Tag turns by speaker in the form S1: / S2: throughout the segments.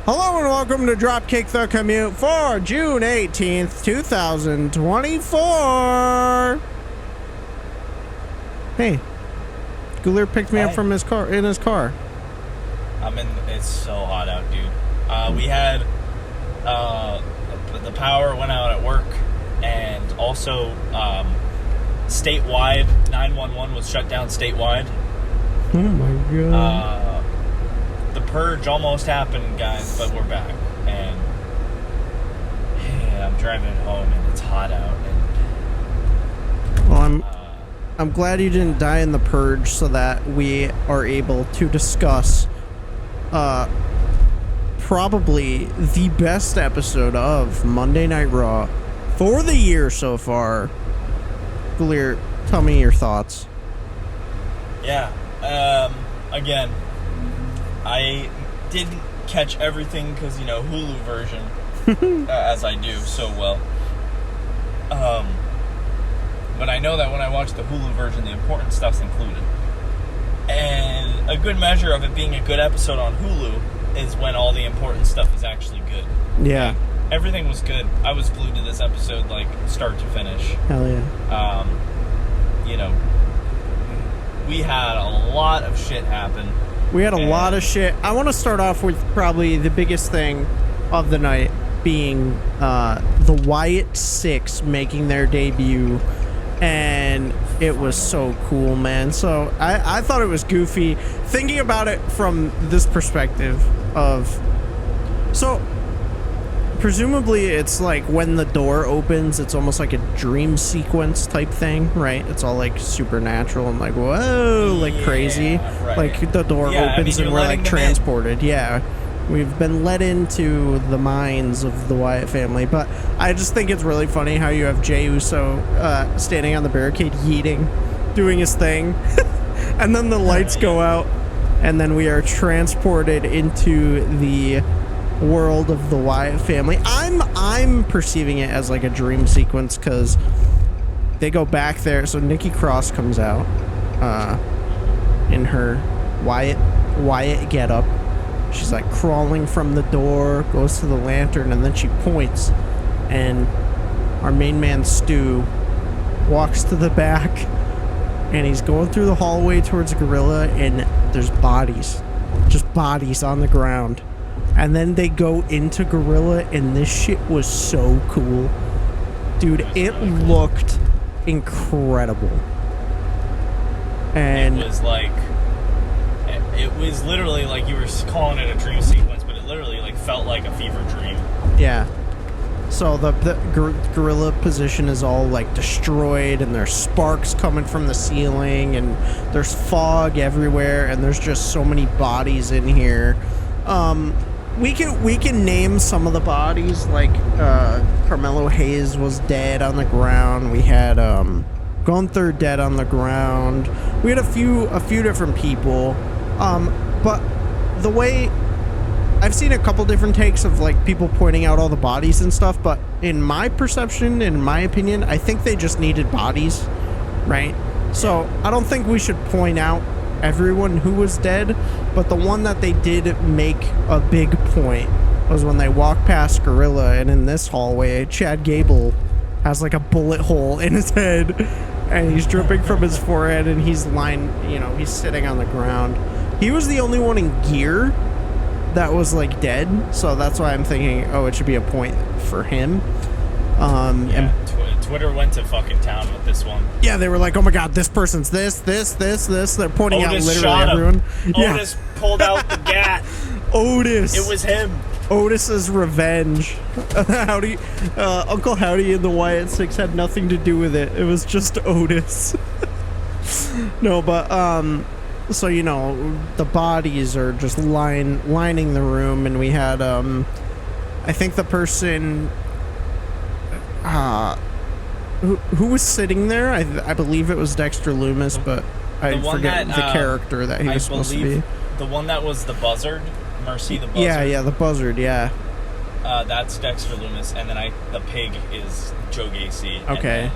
S1: Hello and welcome to Dropkick the Commute for June 18th, 2024. Hey, Galeer picked me up from his car, in his car.
S2: It's so hot out, dude. We had, the power went out at work, and also, statewide, 911 was shut down statewide.
S1: Oh my god.
S2: The purge almost happened, guys, but we're back, and I'm driving home, and it's hot out, and...
S1: Well, I'm glad you didn't die in the purge so that we are able to discuss, probably the best episode of Monday Night Raw for the year so far. Galeer, tell me your thoughts.
S2: Yeah, again, I didn't catch everything because, Hulu version, as I do so well. But I know that when I watch the Hulu version, the important stuff's included. And a good measure of it being a good episode on Hulu is when all the important stuff is actually good.
S1: Yeah.
S2: Like, everything was good. I was glued to this episode, like, start to finish.
S1: Hell yeah.
S2: We had a lot of shit happen.
S1: We had a lot of shit. I want to start off with probably the biggest thing of the night being the Wyatt Six making their debut. And it was so cool, man. So I thought it was goofy. Thinking about it from this perspective of... So, presumably it's like when the door opens, it's almost like a dream sequence type thing, right? It's all like supernatural and like, whoa, like crazy.
S2: Right.
S1: Like the door opens and we're like transported. Yeah. We've been led into the minds of the Wyatt family, but I just think it's really funny how you have Jey Uso standing on the barricade, yeeting, doing his thing, and then the lights go out, and then we are transported into the world of the Wyatt family. I'm perceiving it as like a dream sequence because they go back there. So Nikki Cross comes out in her Wyatt getup. She's like crawling from the door, goes to the lantern, and then she points. And our main man, Stu, walks to the back, and he's going through the hallway towards Gorilla, and there's bodies. Just bodies on the ground. And then they go into Gorilla, and this shit was so cool. Dude, it looked incredible. And
S2: it was like... It was literally like you were calling it a dream sequence, but it literally like felt like a fever dream.
S1: Yeah. So the gorilla position is all like destroyed, and there's sparks coming from the ceiling, and there's fog everywhere, and there's just so many bodies in here. We can name some of the bodies, like Carmelo Hayes was dead on the ground. We had Gunther dead on the ground. We had a few different people. But the way I've seen a couple different takes of like people pointing out all the bodies and stuff, but in my perception, in my opinion, I think they just needed bodies, right? So I don't think we should point out everyone who was dead, but the one that they did make a big point was when they walked past Gorilla, and in this hallway, Chad Gable has like a bullet hole in his head, and he's dripping from his forehead, and he's he's sitting on the ground. He was the only one in gear that was like dead, so that's why I'm thinking, oh, it should be a point for him.
S2: And Twitter went to fucking town with this one.
S1: Yeah, they were like, oh my god, this person's this. They're pointing out literally
S2: shot
S1: everyone.
S2: Yeah. Otis pulled out the gat.
S1: Otis.
S2: It was him.
S1: Otis's revenge. Uncle Howdy and the Wyatt Six had nothing to do with it. It was just Otis. No, but so the bodies are just lining the room, and we had I think the person who was sitting there, I believe it was Dexter Lumis, but I forget the character that he was supposed to be.
S2: The one that was the buzzard, Mercy the buzzard.
S1: Yeah, the buzzard, yeah.
S2: That's Dexter Lumis, and then the pig is Joe Gacy.
S1: Okay.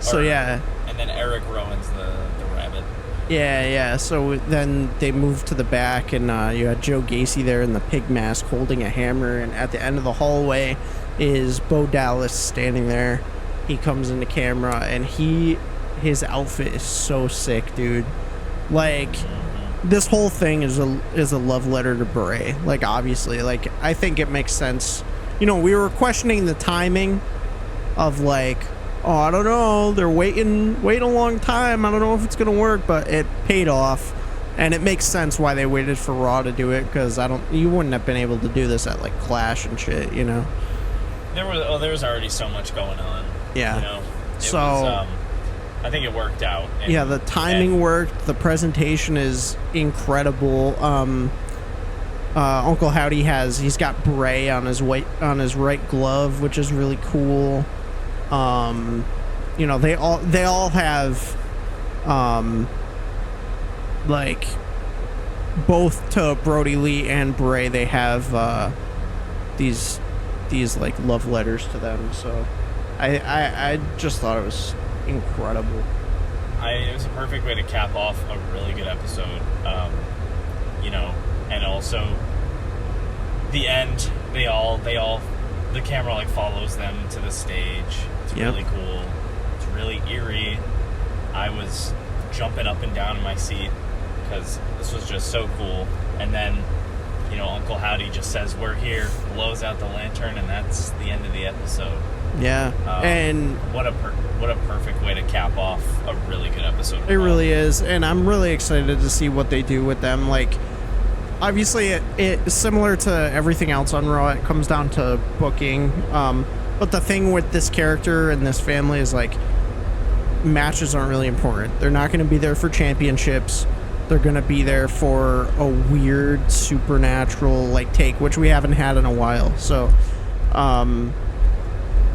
S1: And then, and then
S2: Eric Rowan's the rabbit.
S1: Yeah. So then they moved to the back, and you had Joe Gacy there in the pig mask holding a hammer, and at the end of the hallway is Bo Dallas standing there. He comes into camera, and his outfit is so sick, dude. Like, this whole thing is a love letter to Bray. Like, obviously, like, I think it makes sense. You know, we were questioning the timing of, like, oh, I don't know, they're waiting a long time, I don't know if it's gonna work, but it paid off, and it makes sense why they waited for Raw to do it, because you wouldn't have been able to do this at, like, Clash and shit, you know?
S2: There was already so much going on.
S1: Yeah.
S2: You know? I think it worked out.
S1: Yeah, the timing worked. The presentation is incredible. Uncle Howdy he's got Bray on his right glove, which is really cool. You know, they all have like, both to Brody Lee and Bray, they have these like love letters to them. So I just thought it was incredible.
S2: It was a perfect way to cap off a really good episode. You know, and also the end, the camera like follows them to the stage. It's really cool. It's really eerie. I was jumping up and down in my seat because this was just so cool. And then, you know, Uncle Howdy just says, "We're here," blows out the lantern, and that's the end of the episode.
S1: Yeah, and
S2: what a perfect way to cap off a really good episode.
S1: It really is, and I'm really excited to see what they do with them. Like, obviously, it similar to everything else on Raw. It comes down to booking. But the thing with this character and this family is, like, matches aren't really important. They're not going to be there for championships. They're going to be there for a weird supernatural, like, take, which we haven't had in a while. So,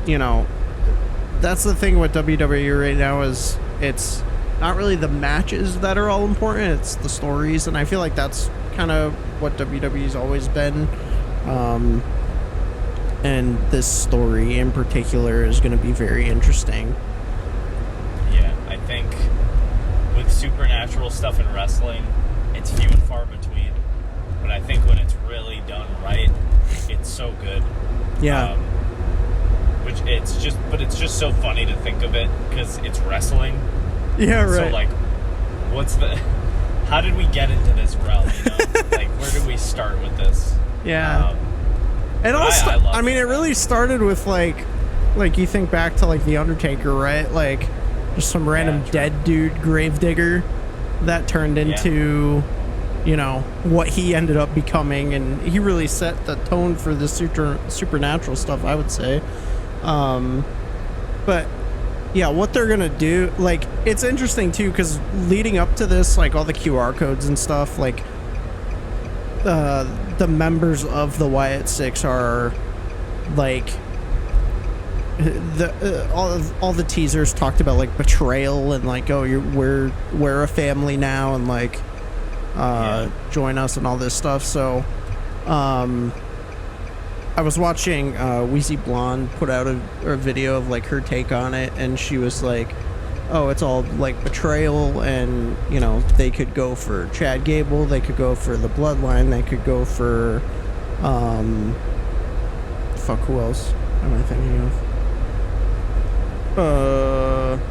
S1: you know, that's the thing with WWE right now, is it's not really the matches that are all important. It's the stories. And I feel like that's kind of what WWE's always been. And this story in particular is going to be very interesting.
S2: Yeah, I think with supernatural stuff in wrestling, it's few and far between. But I think when it's really done right, it's so good.
S1: Yeah.
S2: It's just so funny to think of it because it's wrestling.
S1: Yeah, right.
S2: So, like, how did we get into this realm, you know? Like, where did we start with this?
S1: Yeah. It also, I mean, it really started with, like you think back to, like, The Undertaker, right? Like, just some random dead dude gravedigger that turned into, you know, what he ended up becoming, and he really set the tone for the supernatural stuff, I would say. But yeah, what they're gonna do, like, it's interesting too, because leading up to this, like, all the QR codes and stuff, like, the members of the Wyatt Six are, like, all the teasers talked about, like, betrayal and, like, oh, we're a family now, and, like, join us and all this stuff. So I was watching Weezy Blonde put out a video of, like, her take on it, and she was like, oh, it's all, like, betrayal, and, you know, they could go for Chad Gable, they could go for the Bloodline, they could go for fuck, who else am I thinking of?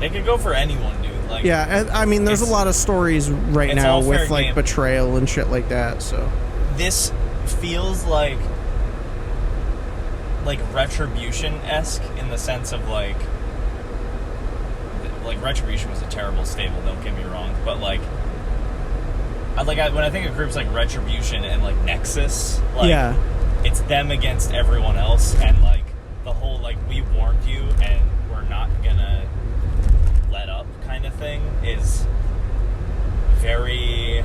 S2: They could go for anyone, dude. Like,
S1: yeah, I mean, there's a lot of stories right now with, like, betrayal and shit like that. So
S2: this feels like Retribution-esque in the sense of, like Retribution was a terrible stable, don't get me wrong, but, like, when I think of groups like Retribution and, like, Nexus, like, it's them against everyone else, and, like, the whole, like, we warned you and we're not gonna let up kind of thing is very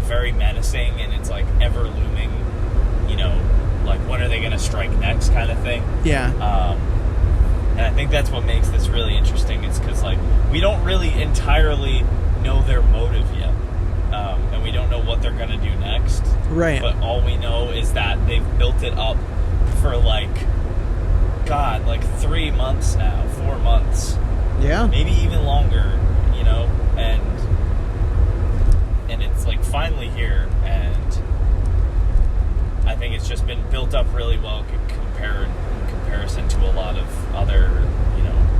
S2: very menacing, and it's, like, ever looming, you know, like, when are they gonna strike next kind of thing. And I think that's what makes this really interesting, is because, like, we don't really entirely know their motive yet, and we don't know what they're gonna do next,
S1: right?
S2: But all we know is that they've built it up for, like, 3 months now, 4 months, maybe even longer, you know, and finally here, and I think it's just been built up really well in comparison to a lot of other,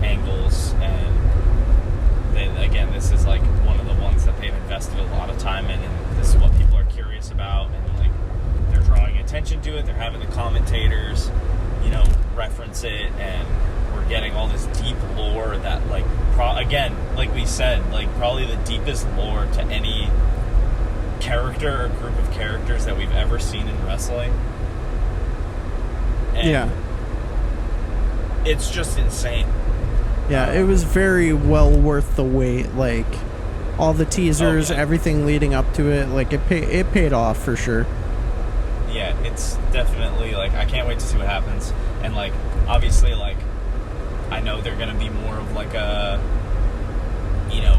S2: angles. And again, this is like one of the ones that they've invested a lot of time in, and this is what people are curious about, and like they're drawing attention to it. They're having the commentators, reference it, and we're getting all this deep lore that, like, again, like we said, like probably the deepest lore to any character or group of characters that we've ever seen in wrestling. And
S1: yeah,
S2: it's just insane.
S1: Yeah, it was very well worth the wait. Like, all the teasers, everything leading up to it, like, it paid off for sure.
S2: Yeah, it's definitely, like, I can't wait to see what happens. And, like, obviously, like, I know they're going to be more of, like,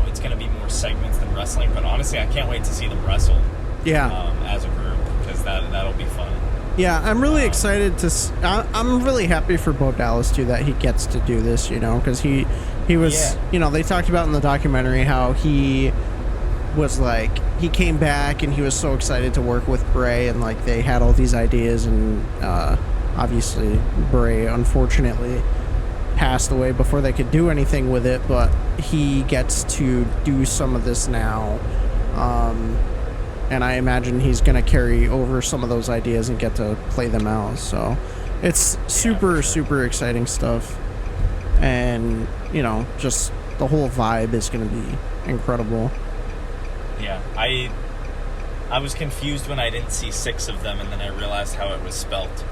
S2: it's going to be more segments than wrestling, but honestly, I can't wait to see them wrestle.
S1: Yeah.
S2: As a group, because that'll be fun.
S1: Yeah, I'm really excited to... I'm really happy for Bo Dallas, too, that he gets to do this, because he was... they talked about in the documentary how he was, like... He came back, and he was so excited to work with Bray, and, like, they had all these ideas, and obviously Bray, unfortunately, passed away before they could do anything with it, but he gets to do some of this now. And I imagine he's going to carry over some of those ideas and get to play them out. So it's super exciting stuff. And, just the whole vibe is going to be incredible.
S2: Yeah, I was confused when I didn't see 6 of them, and then I realized how it was spelt.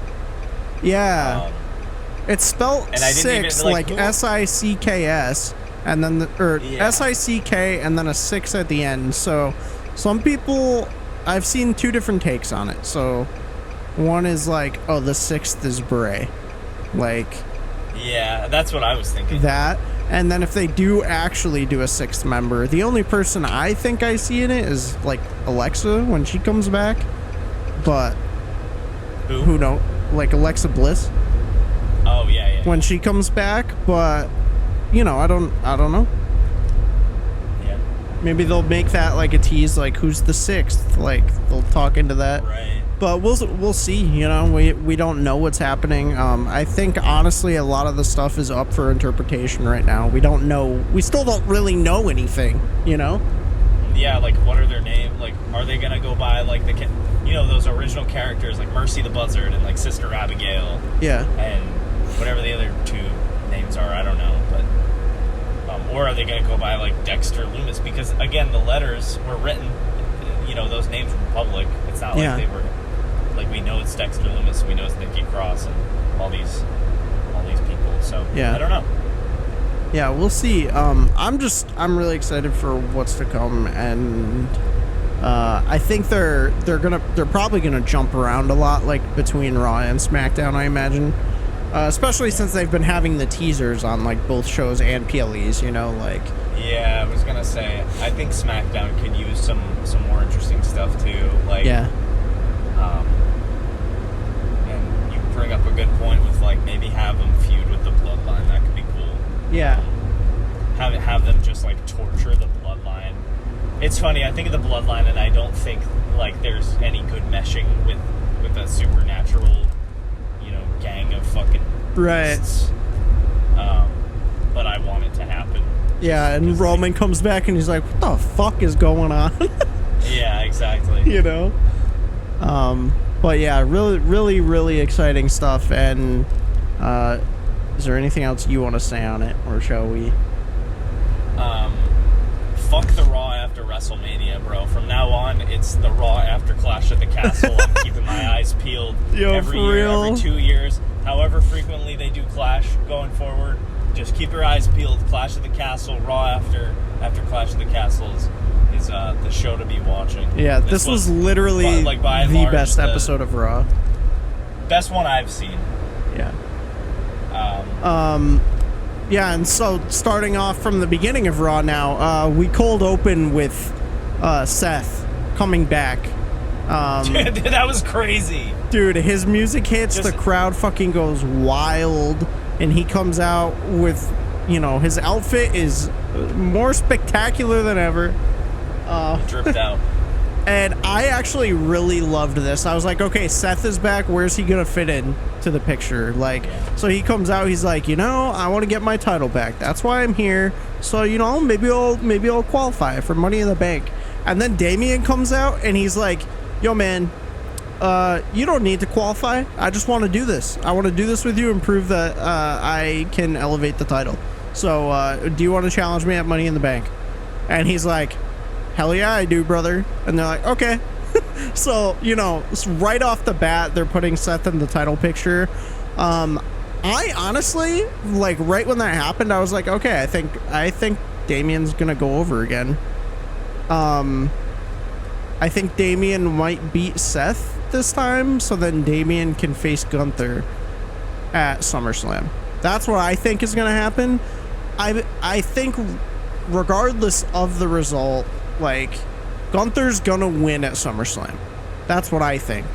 S1: Yeah. It's spelt
S2: and I didn't
S1: 6,
S2: even,
S1: like SICKS, and then SICK and then a 6 at the end. So some people, I've seen 2 different takes on it. So one is like, oh, the 6th is Bray. Like,
S2: yeah, that's what I was thinking.
S1: That, and then if they do actually do a 6th member, the only person I think I see in it is like Alexa when she comes back. But who knows? Like Alexa Bliss.
S2: Oh yeah.
S1: When she comes back, but I don't know.
S2: Yeah.
S1: Maybe they'll make that like a tease, like who's the 6th? Like they'll talk into that.
S2: Right.
S1: But we'll see. We don't know what's happening. I think honestly, a lot of the stuff is up for interpretation right now. We don't know. We still don't really know anything.
S2: Yeah. Like, what are their names? Like, are they gonna go by like those original characters like Mercy the Buzzard and like Sister Abigail?
S1: Yeah.
S2: And whatever the other 2 names are, I don't know. But or are they gonna go by like Dexter Loomis? Because again, the letters were written. Those names were public. It's not like they were. Like, we know it's Dexter Loomis, we know it's Nikki Cross, and all these people. So I don't know.
S1: Yeah, we'll see. I'm really excited for what's to come, and I think they're probably gonna jump around a lot, like between Raw and SmackDown, I imagine. Especially since they've been having the teasers on like both shows and PLEs, like. Yeah,
S2: I was gonna say, I think SmackDown could use some more interesting stuff too. Like,
S1: yeah.
S2: And you bring up a good point with like maybe have them feud with the Bloodline. That could be cool.
S1: Yeah.
S2: Have them just like torture the Bloodline. It's funny. I think of the Bloodline, and I don't think like there's any good meshing with a supernatural, gang of fucking beasts. But I want it to happen.
S1: Yeah, and Roman comes back and he's like, what the fuck is going on?
S2: Yeah, exactly.
S1: But yeah, really exciting stuff. And is there anything else you want to say on it, or shall we?
S2: Fuck the Raw after WrestleMania, bro. From now on, it's the Raw after Clash at the Castle. I'm keeping my eyes peeled every year, every 2 years. However frequently they do Clash going forward, just keep your eyes peeled. Clash at the Castle, Raw after Clash at the Castle is the show to be watching.
S1: Yeah, this was literally by the best episode of Raw.
S2: Best one I've seen.
S1: Yeah. Yeah, and so starting off from the beginning of Raw now, we cold open with Seth coming back.
S2: Dude, that was crazy.
S1: Dude, his music hits, the crowd fucking goes wild, and he comes out with, his outfit is more spectacular than ever.
S2: Dripped out.
S1: And I actually really loved this. I was like, okay, Seth is back. Where's he gonna fit in to the picture? Like, so he comes out. He's like, you know, I want to get my title back. That's why I'm here. So, you know, maybe I'll qualify for Money in the Bank. And then Damian comes out and he's like, yo, man, you don't need to qualify. I just want to do this. I want to do this with you and prove that I can elevate the title. So, do you want to challenge me at Money in the Bank? And he's like, hell yeah, I do, brother. And they're like, okay. So, you know, right off the bat, they're putting Seth in the title picture. I honestly, like, right when that happened, I was like, okay, I think Damian's gonna go over again. I think Damian might beat Seth this time, so then Damian can face Gunther at SummerSlam. That's what I think is gonna happen. I think regardless of the result, like, Gunther's gonna win at SummerSlam. That's what I think.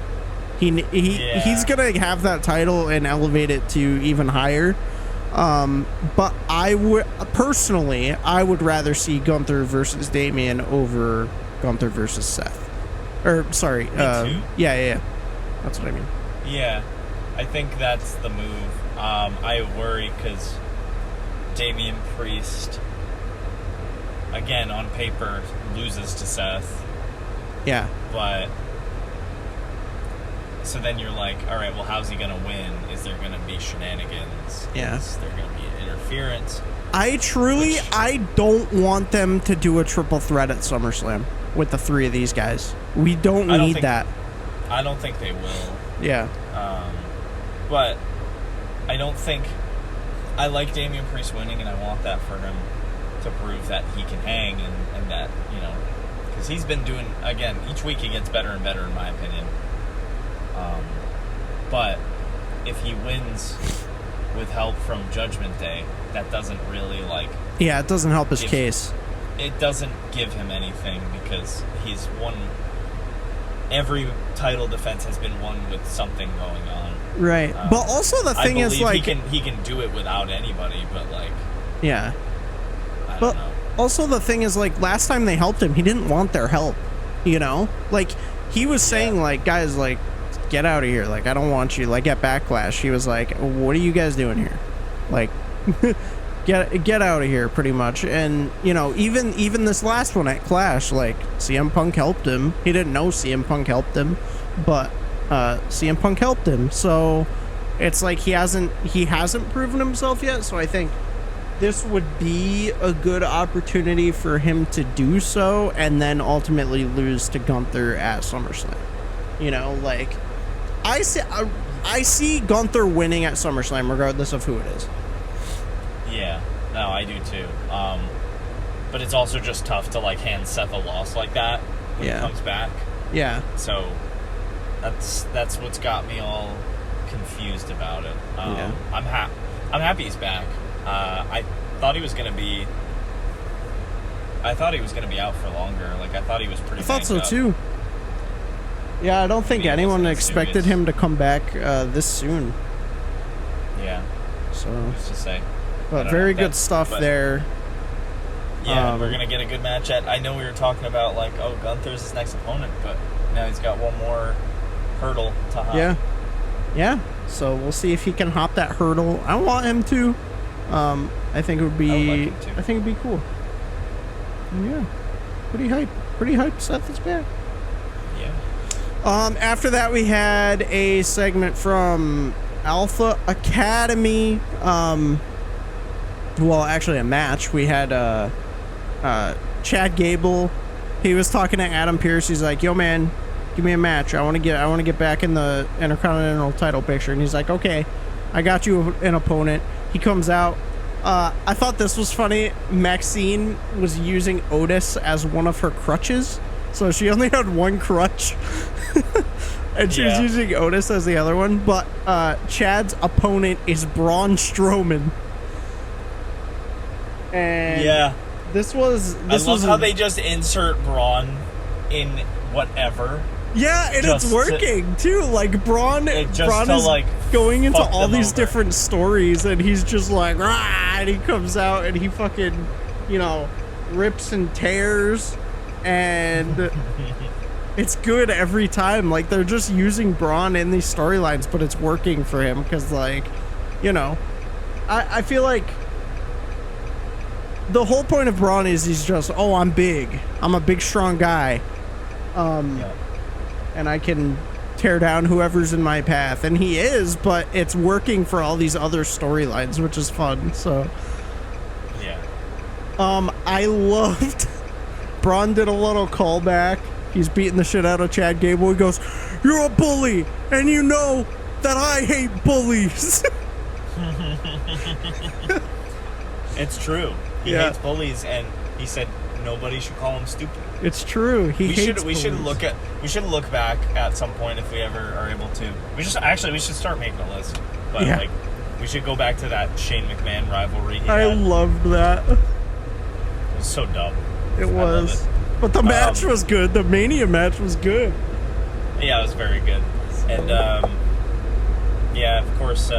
S1: He's gonna have that title and elevate it to even higher. But I would rather see Gunther versus Damian over Gunther versus Seth. Or sorry, yeah. That's what I mean.
S2: Yeah, I think that's the move. I worry because Damian Priest, again, on paper, loses to Seth.
S1: Yeah.
S2: But, so then you're like, all right, well, how's he going to win? Is there going to be shenanigans?
S1: Yeah.
S2: Is there going to be interference?
S1: I don't want them to do a triple threat at SummerSlam with the three of these guys. We don't need that.
S2: I don't think they will.
S1: Yeah.
S2: But I don't think... I like Damian Priest winning, and I want that for him to prove that he can hang and that, you know, because he's been doing, again, each week he gets better and better, in my opinion. But if he wins with help from Judgment Day, that doesn't really, like...
S1: Yeah, it doesn't help his case.
S2: It doesn't give him anything because he's won... Every title defense has been won with something going on.
S1: Right. But also the thing is, like...
S2: he can do it without anybody, but, like...
S1: Yeah.
S2: I don't know.
S1: Also the thing is, like, last time they helped him, he didn't want their help. You know? Like, he was saying, like, guys, like, get out of here. Like, I don't want you. Like, at Backlash, he was like, what are you guys doing here? Like... Get out of here, pretty much. And, you know, even this last one at Clash, like, CM Punk helped him. He didn't know CM Punk helped him, but CM Punk helped him. So it's like he hasn't proven himself yet. So I think this would be a good opportunity for him to do so, and then ultimately lose to Gunther at SummerSlam. You know, like, I see Gunther winning at SummerSlam regardless of who it is.
S2: Yeah, no, I do too. But it's also just tough to, like, hand Seth a loss like that when he comes back. Yeah. So that's what's got me all confused about it. I'm happy he's back. I thought he was gonna be out for longer. Like, I thought he was pretty. I thought so
S1: too. Yeah, I don't think anyone expected him to come back this soon.
S2: Yeah.
S1: So.
S2: Who's to say?
S1: But very good stuff there.
S2: Yeah, we're going to get a good match at... I know we were talking about, like, oh, Gunther's his next opponent, but now he's got one more hurdle to hop.
S1: Yeah. Yeah. So we'll see if he can hop that hurdle. I want him to. I think it would be... I would like him to. I think it'd be cool. Yeah. Pretty hype. Pretty hype. Seth is back.
S2: Yeah.
S1: After that, we had a segment from Alpha Academy. Well, actually a match. We had Chad Gable. He was talking to Adam Pearce. He's like, yo, man, give me a match. I want to get back in the Intercontinental title picture. And he's like, okay, I got you an opponent. He comes out. I thought this was funny. Maxine was using Otis as one of her crutches. So she only had one crutch. And she was using Otis as the other one. But Chad's opponent is Braun Strowman. And this was
S2: how they just insert Braun in whatever.
S1: Yeah, and it's working too. Like, Braun is like going into all these different stories, and he's just like, rah, and he comes out and he fucking, you know, rips and tears, and It's good every time. Like, they're just using Braun in these storylines, but it's working for him because, like, you know, I feel like the whole point of Braun is he's just, oh, I'm big. I'm a big, strong guy. And I can tear down whoever's in my path. And he is, but it's working for all these other storylines, which is fun. So,
S2: yeah.
S1: I loved Braun did a little callback. He's beating the shit out of Chad Gable. He goes, "You're a bully, and you know that I hate bullies."
S2: It's true. He hates bullies, and he said nobody should call him stupid.
S1: It's true. We
S2: should look back at some point if we ever are able to. We should start making a list. But like, we should go back to that Shane McMahon rivalry.
S1: I loved that.
S2: It was so dumb.
S1: It was. But the match was good. The Mania match was good.
S2: Yeah, it was very good. And, yeah, of course,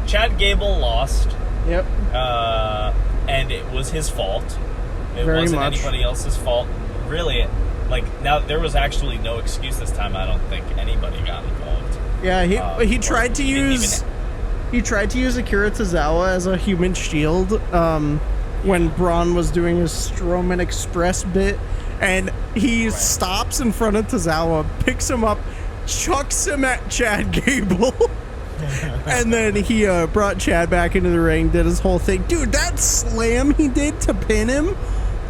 S2: Chad Gable lost.
S1: Yep.
S2: And it was his fault. It
S1: Very
S2: wasn't
S1: much.
S2: anybody else's fault. Really, like, now, there was actually no excuse this time. I don't think anybody got involved.
S1: Yeah, he tried to use... He tried to use Akira Tozawa as a human shield when Braun was doing his Strowman Express bit. And he stops in front of Tozawa, picks him up, chucks him at Chad Gable. And then he brought Chad back into the ring, did his whole thing. Dude, that slam he did to pin him,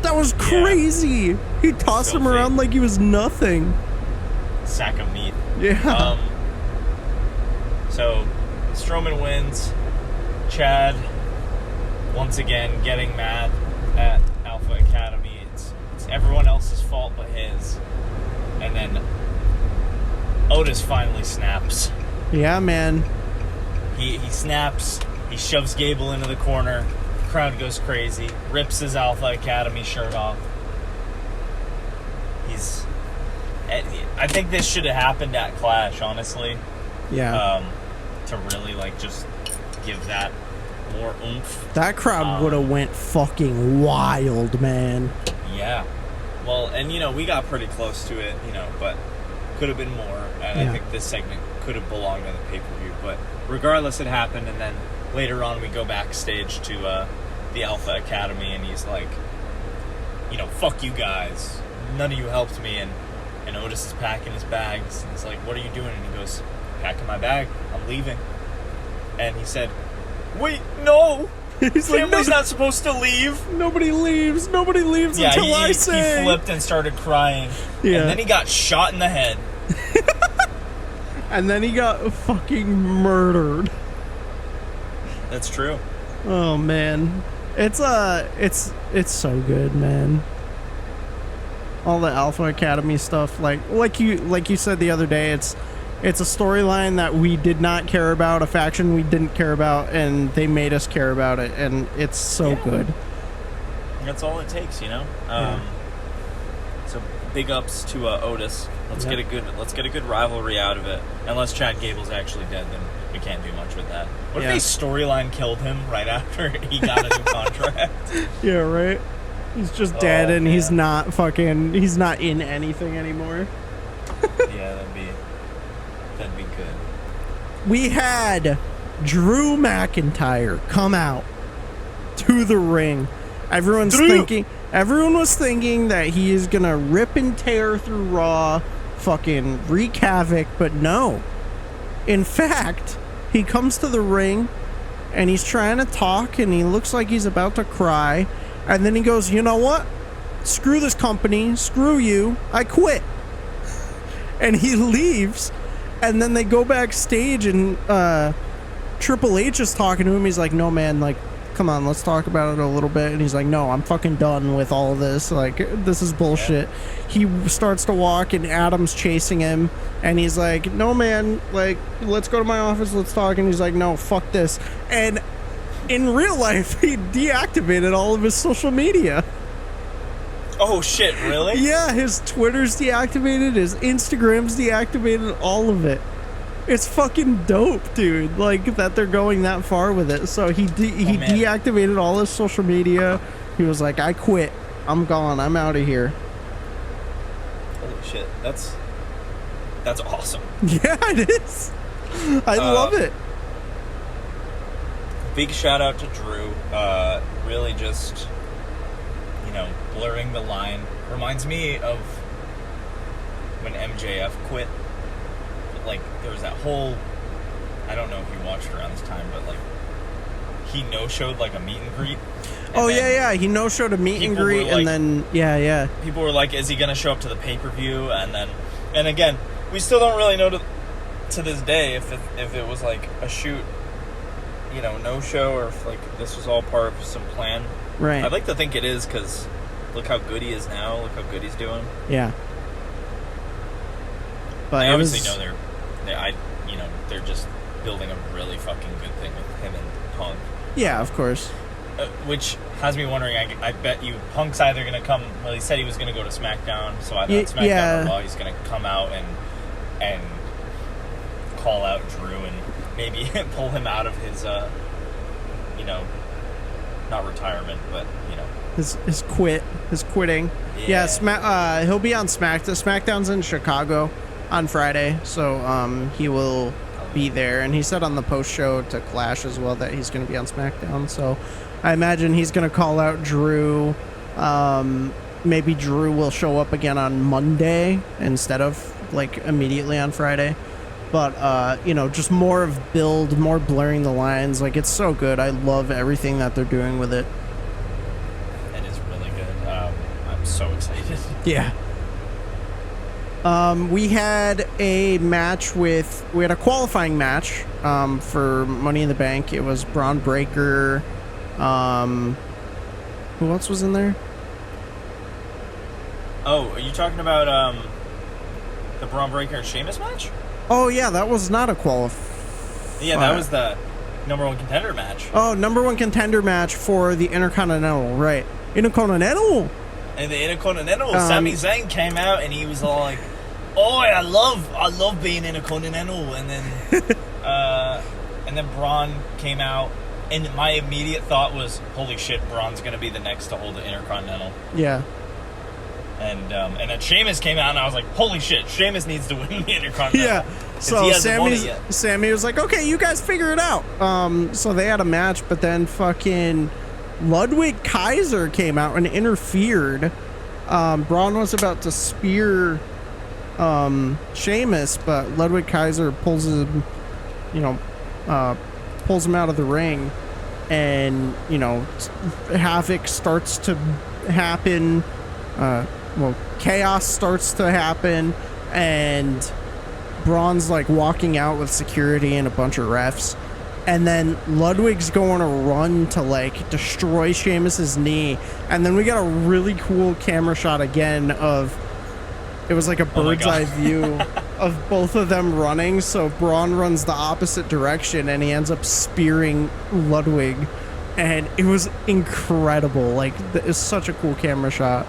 S1: that was crazy. He tossed him around like he was nothing.
S2: Sack of meat.
S1: Yeah.
S2: So, Strowman wins. Chad, once again, getting mad at Alpha Academy. It's everyone else's fault but his. And then Otis finally snaps.
S1: Yeah, man.
S2: He snaps. He shoves Gable into the corner. Crowd goes crazy. Rips his Alpha Academy shirt off. I think this should have happened at Clash, honestly.
S1: Yeah.
S2: To really, like, just give that more oomph.
S1: That crowd would have went fucking wild, man.
S2: Yeah. Well, and, you know, we got pretty close to it, you know, but could have been more. And I think this segment could have belonged on the pay-per-view. But regardless, it happened. And then later on, we go backstage to the Alpha Academy, and he's like, you know, fuck you guys. None of you helped me. And Otis is packing his bags. And he's like, what are you doing? And he goes, packing my bag. I'm leaving. And he said, wait, no.
S1: He's like,
S2: Family's not supposed to leave.
S1: Nobody leaves until I say.
S2: He flipped and started crying.
S1: Yeah.
S2: And then he got shot in the head.
S1: And then he got fucking murdered.
S2: That's true.
S1: Oh man. It's so good, man. All the Alpha Academy stuff, like you said the other day, it's a storyline that we did not care about, a faction we didn't care about, and they made us care about it, and it's so good.
S2: That's all it takes, you know. So big ups to Otis. Let's get a good rivalry out of it. Unless Chad Gable's actually dead, then we can't do much with that. What if they storyline killed him right after he got a new contract?
S1: Yeah, right. He's just dead, and he's not in anything anymore.
S2: Yeah, that'd be good.
S1: We had Drew McIntyre come out to the ring. Everyone was thinking that he is gonna rip and tear through Raw, fucking wreak havoc, but no. In fact, he comes to the ring and he's trying to talk and he looks like he's about to cry, and then he goes, you know what? Screw this company, screw you, I quit. And he leaves, and then they go backstage and Triple H is talking to him. He's like, no man, like, come on, let's talk about it a little bit. And he's like, no, I'm fucking done with all of this. Like, this is bullshit. He starts to walk, and Adam's chasing him. And he's like, no, man, like, let's go to my office, let's talk. And he's like, no, fuck this. And in real life, he deactivated all of his social media.
S2: Oh, shit, really?
S1: Yeah, his Twitter's deactivated, his Instagram's deactivated, all of it. It's fucking dope, dude. Like, that they're going that far with it. So he deactivated all his social media. He was like, I quit. I'm gone. I'm out of here.
S2: Holy shit. That's That's awesome.
S1: Yeah, it is. I love it.
S2: Big shout out to Drew. Really just, blurring the line. Reminds me of when MJF quit. Like, there was that whole, I don't know if you watched around this time, but, like, he no-showed, like, a meet and greet.
S1: Yeah. He no-showed a meet and greet, and then, yeah.
S2: People were like, is he going to show up to the pay-per-view? And again, we still don't really know to this day if it was, like, a shoot, no-show, or if, like, this was all part of some plan.
S1: Right.
S2: I'd like to think it is, because look how good he is now. Look how good he's doing.
S1: Yeah. But
S2: I obviously know they're just building a really fucking good thing with him and Punk.
S1: Yeah, of course.
S2: Which has me wondering, I bet you Punk's either going to come, well, he said he was going to go to SmackDown, so either on SmackDown or Raw, he's going to come out and call out Drew and maybe pull him out of his, not retirement, but,
S1: His quitting. Yeah, he'll be on SmackDown. SmackDown's in Chicago on Friday, so he will be there. And he said on the post show to Clash as well that he's going to be on SmackDown. So I imagine he's going to call out Drew. Maybe Drew will show up again on Monday instead of like immediately on Friday. But just more of build, more blurring the lines. Like, it's so good. I love everything that they're doing with it.
S2: It is really good. I'm so excited.
S1: Yeah. We had a qualifying match for Money in the Bank. It was Braun Breaker. Who else was in there?
S2: Oh, are you talking about the Braun Breaker and Sheamus match?
S1: Oh, yeah, that was not a
S2: Yeah, that was the number one contender match.
S1: Oh, number one contender match for the Intercontinental, right. Intercontinental!
S2: And the Intercontinental, Sami Zayn came out and he was all like, "Oh, I love being Intercontinental." And then Braun came out, and my immediate thought was, "Holy shit, Braun's gonna be the next to hold the Intercontinental."
S1: Yeah.
S2: And then Sheamus came out, and I was like, "Holy shit, Sheamus needs to win the Intercontinental."
S1: Yeah. So Sammy was like, "Okay, you guys figure it out." So they had a match, but then fucking Ludwig Kaiser came out and interfered. Braun was about to spear Sheamus, but Ludwig Kaiser pulls him out of the ring, and havoc starts to happen. Chaos starts to happen, and Braun's like walking out with security and a bunch of refs. And then Ludwig's going to run to like destroy Sheamus's knee, and then we got a really cool camera shot again of it was like a bird's eye view of both of them running. So Braun runs the opposite direction, and he ends up spearing Ludwig, and it was incredible. Like, it's such a cool camera shot.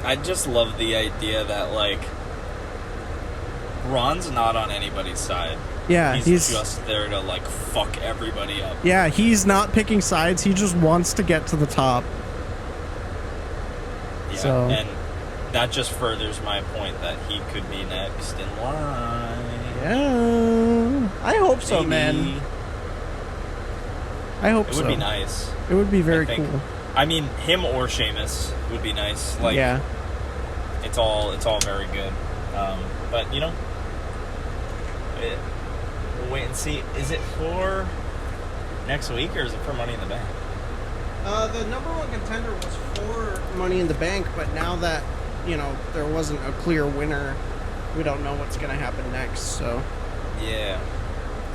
S2: I just love the idea that like Braun's not on anybody's side.
S1: Yeah,
S2: he's just there to like fuck everybody up.
S1: Yeah, he's not picking sides. He just wants to get to the top.
S2: Yeah,
S1: so.
S2: And that just furthers my point that he could be next in line.
S1: Yeah, I hope so, man. I hope so.
S2: It would be nice.
S1: It would be very cool.
S2: I mean, him or Sheamus would be nice. Like,
S1: yeah,
S2: it's all very good. But we'll wait and see. Is it for next week or is it for Money in the Bank?
S1: The number one contender was for Money in the Bank, but now that there wasn't a clear winner, we don't know what's going to happen next. So
S2: yeah,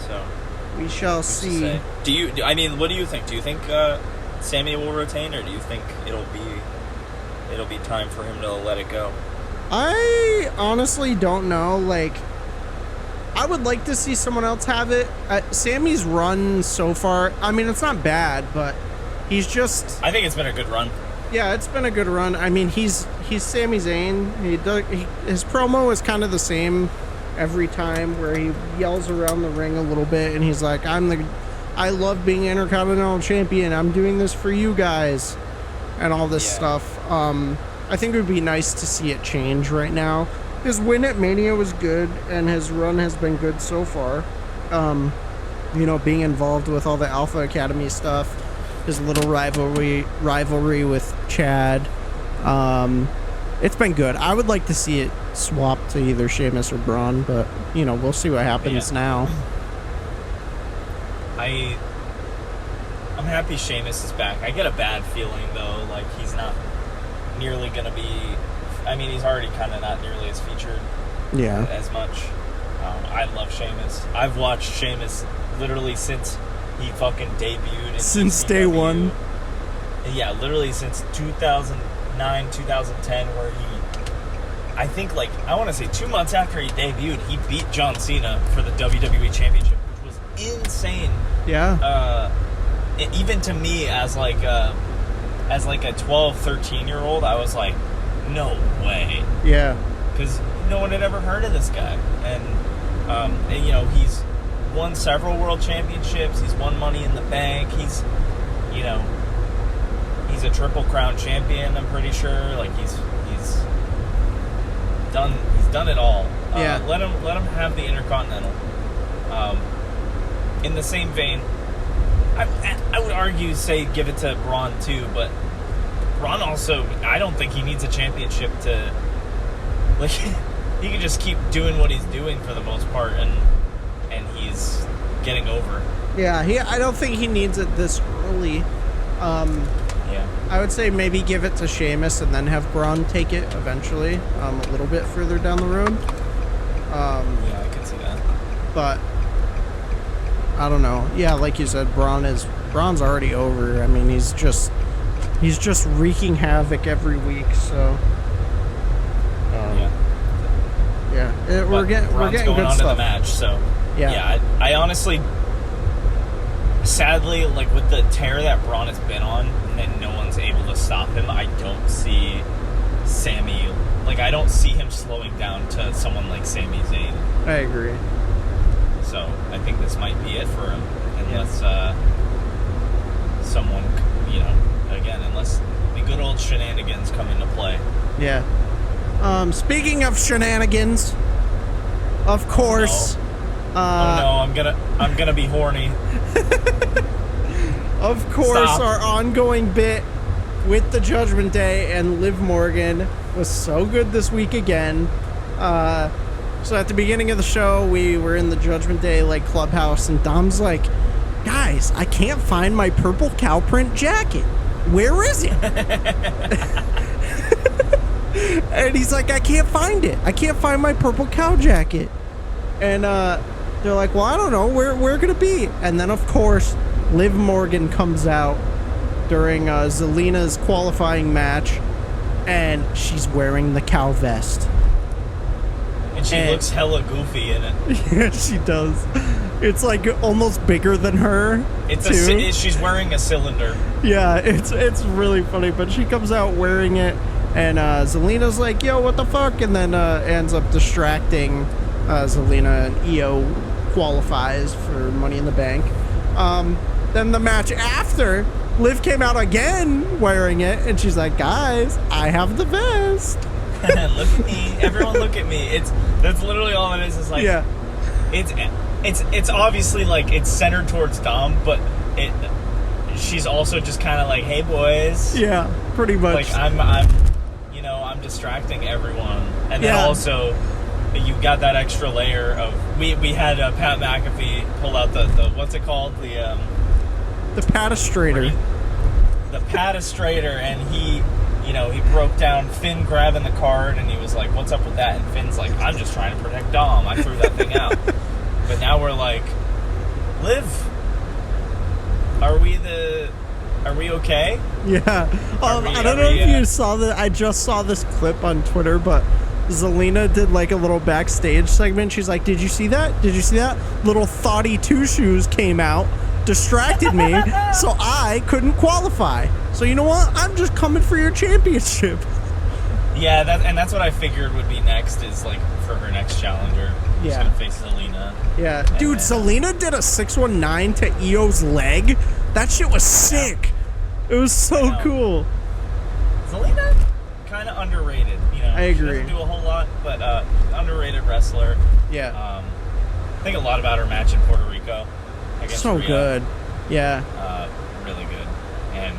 S2: so
S1: we shall see.
S2: What do you think? Do you think Sammy will retain, or do you think it'll be time for him to let it go?
S1: I honestly don't know. Like, I would like to see someone else have it. Sammy's run so far, I mean, it's not bad, but he's just...
S2: I think it's been a good run.
S1: Yeah, it's been a good run. I mean, he's Sami Zayn. His promo is kind of the same every time, where he yells around the ring a little bit, and he's like, I love being Intercontinental Champion. I'm doing this for you guys, and all this stuff. I think it would be nice to see it change right now. his win at Mania was good, and his run has been good so far. You know, being involved with all the Alpha Academy stuff, his little rivalry with Chad. It's been good. I would like to see it swap to either Sheamus or Braun, but you know, we'll see what happens now.
S2: I'm happy Sheamus is back. I get a bad feeling though, like he's not nearly gonna be. I mean, he's already kind of not nearly as featured.
S1: Yeah.
S2: As much. I love Sheamus. I've watched Sheamus literally since he fucking debuted.
S1: Since day one.
S2: Yeah, literally since 2009, 2010, where I think, like, I want to say 2 months after he debuted, he beat John Cena for the WWE Championship, which was insane.
S1: Yeah.
S2: Even to me, as like a 12, 13-year-old, I was like, no way.
S1: Yeah.
S2: Because no one had ever heard of this guy. And you know, he's won several world championships. He's won Money in the Bank. He's a Triple Crown champion, I'm pretty sure. Like, he's done it all.
S1: Yeah.
S2: Let him have the Intercontinental. In the same vein, I would argue, say, give it to Braun too, but Braun also, I don't think he needs a championship to, like, he can just keep doing what he's doing for the most part, and he's getting over.
S1: Yeah, I don't think he needs it this early.
S2: Yeah.
S1: I would say maybe give it to Sheamus and then have Braun take it eventually, a little bit further down the road.
S2: Yeah, I can see that.
S1: But I don't know. Yeah, like you said, Braun's already over. I mean, he's just wreaking havoc every week. So we're getting
S2: going
S1: good
S2: on
S1: stuff.
S2: To the match. So
S1: yeah,
S2: I honestly, sadly, like with the tear that Braun has been on, and no one's able to stop him, I don't see Sami. Like, I don't see him slowing down to someone like Sami Zayn.
S1: I agree.
S2: So I think this might be it for him, unless someone, you know, again, unless the good old shenanigans come into play.
S1: Yeah. Speaking of shenanigans, of course.
S2: Oh no, I'm gonna be horny.
S1: Of course,
S2: Stop.
S1: Our ongoing bit with the Judgment Day and Liv Morgan was so good this week again. So at the beginning of the show, we were in the Judgment Day like clubhouse, and Dom's like, "Guys, I can't find my purple cow print jacket. Where is it?" And he's like, "I can't find it. I can't find my purple cow jacket." And they're like, "Well, I don't know. Where could it be?" And then, of course, Liv Morgan comes out during Zelina's qualifying match, and she's wearing the cow vest.
S2: And she looks hella goofy in it.
S1: Yeah, she does. It's like almost bigger than her.
S2: She's wearing a cylinder.
S1: Yeah, it's really funny. But she comes out wearing it, and Zelina's like, "Yo, what the fuck?" And then ends up distracting Zelina, and Io qualifies for Money in the Bank. Then the match after, Liv came out again wearing it, and she's like, "Guys, I have the vest."
S2: Look at me, everyone! Look at me. That's literally all it is. It's like,
S1: yeah,
S2: it's obviously like it's centered towards Dom, but she's also just kind of like, "Hey boys,"
S1: yeah, pretty much.
S2: Like I'm distracting everyone, and then also you got that extra layer of we had Pat McAfee pull out the what's it called,
S1: the patastrator.
S2: The patastrator, and he broke down Finn grabbing the card, and he was like, "What's up with that?" And Finn's like, "I'm just trying to protect Dom. I threw that thing out." But now we're like, Liv, are we okay?
S1: Yeah. I don't know if you saw that. I just saw this clip on Twitter, but Zelina did like a little backstage segment. She's like, "Did you see that? Did you see that? Little thoughty two shoes came out, distracted me, so I couldn't qualify. So you know what? I'm just coming for your championship."
S2: Yeah, that's what I figured would be next, is like for her next challenger. She's gonna face Zelina.
S1: Yeah, dude, Zelina did a 619 to Io's leg. That shit was sick. It was so cool.
S2: Zelina, kind of underrated.
S1: I agree.
S2: She doesn't do a whole lot, but underrated wrestler.
S1: Yeah.
S2: I think a lot about her match in Puerto Rico.
S1: So
S2: Rhea.
S1: good. Yeah.
S2: Really good, and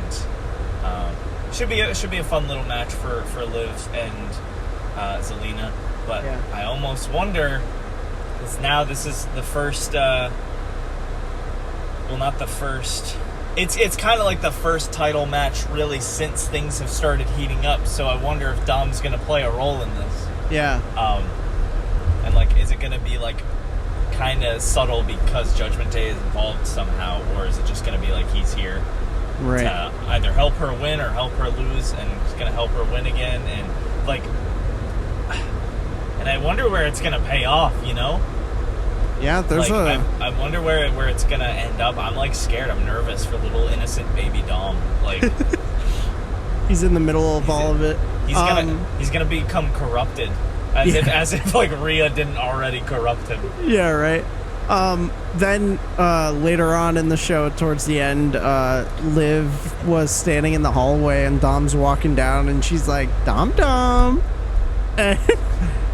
S2: should be a fun little match for Liv and Zelina. But
S1: Yeah.
S2: I almost wonder, because now this is the first. Well, not the first. It's kind of like the first title match really since things have started heating up. So I wonder if Dom's gonna play a role in this.
S1: Yeah.
S2: And like, is it gonna be like kind of subtle because Judgment Day is involved somehow, or is it just gonna be like he's here
S1: Right.
S2: to either help her win or help her lose, and he's gonna help her win again, and like, and I wonder where it's gonna pay off, you know?
S1: Yeah, there's
S2: like, I wonder where it's gonna end up. I'm like scared. I'm nervous for little innocent baby Dom. Like,
S1: he's in the middle of all of it.
S2: He's gonna become corrupted, as if like Rhea didn't already corrupt him.
S1: Yeah, right. Then later on in the show, towards the end, Liv was standing in the hallway and Dom's walking down and she's like, Dom. And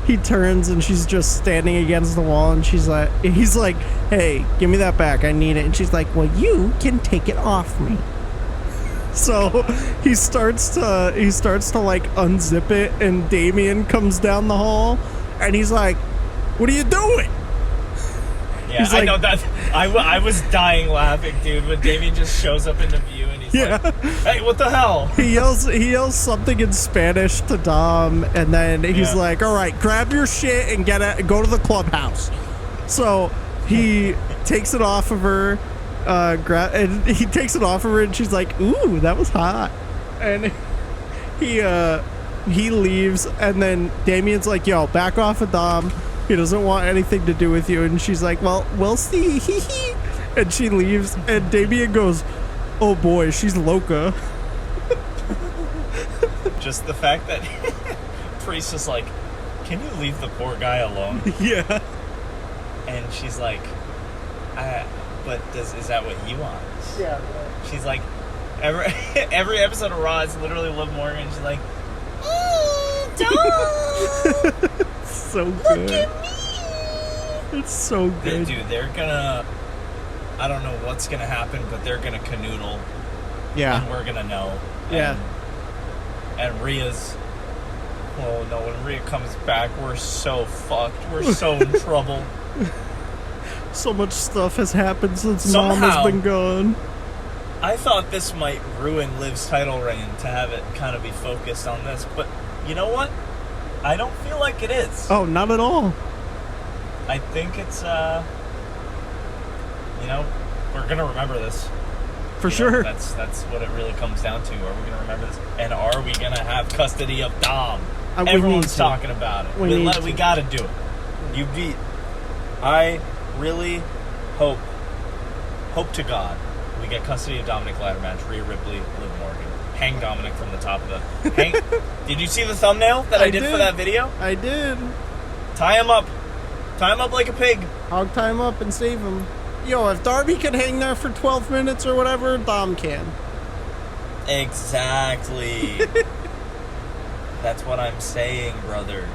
S1: he turns and she's just standing against the wall and he's like, hey, give me that back. I need it. And she's like, well, you can take it off me. So he starts to like unzip it, and Damien comes down the hall and he's like, what are you doing?
S2: Yeah,
S1: He's like,
S2: I know that. I was dying laughing, dude, when Damien just shows up into view and he's like, hey, what the hell?
S1: He yells something in Spanish to Dom, and then he's like, all right, grab your shit and go to the clubhouse. So he takes it off of her, and she's like, ooh, that was hot. And he leaves, and then Damien's like, yo, back off of Dom. He doesn't want anything to do with you. And she's like, well, we'll see. And she leaves, and Damien goes, oh boy, she's loca.
S2: Just the fact that Priest is like, can you leave the poor guy alone?
S1: Yeah.
S2: And she's like, but is that what he wants?
S1: Yeah.
S2: She's like, every episode of Raw is literally Liv Morgan. She's like, don't.
S1: So good. Look at me. It's so good.
S2: Dude, they're gonna, I don't know what's gonna happen, but they're gonna canoodle.
S1: Yeah.
S2: And we're gonna know.
S1: Yeah.
S2: And Rhea's, oh no, when Rhea comes back, we're so fucked. We're so in trouble.
S1: So much stuff has happened since Mom has been gone.
S2: I thought this might ruin Liv's title reign to have it kind of be focused on this, but you know what? I don't feel like it is.
S1: Oh, not at all.
S2: I think it's, we're gonna remember this.
S1: For sure.
S2: That's what it really comes down to. Are we gonna remember this? And are we gonna have custody of Dom? Everyone's talking about it. We gotta do it. I really hope to God we get custody of Dominic ladder match, Rhea Ripley, Liv Morgan. Hang Dominic from the top of the... Did you see the thumbnail that I did for that video?
S1: I did.
S2: Tie him up. Tie him up like a pig.
S1: Hog tie him up and save him. Yo, if Darby could hang there for 12 minutes or whatever, Dom can.
S2: Exactly. That's what I'm saying, brother.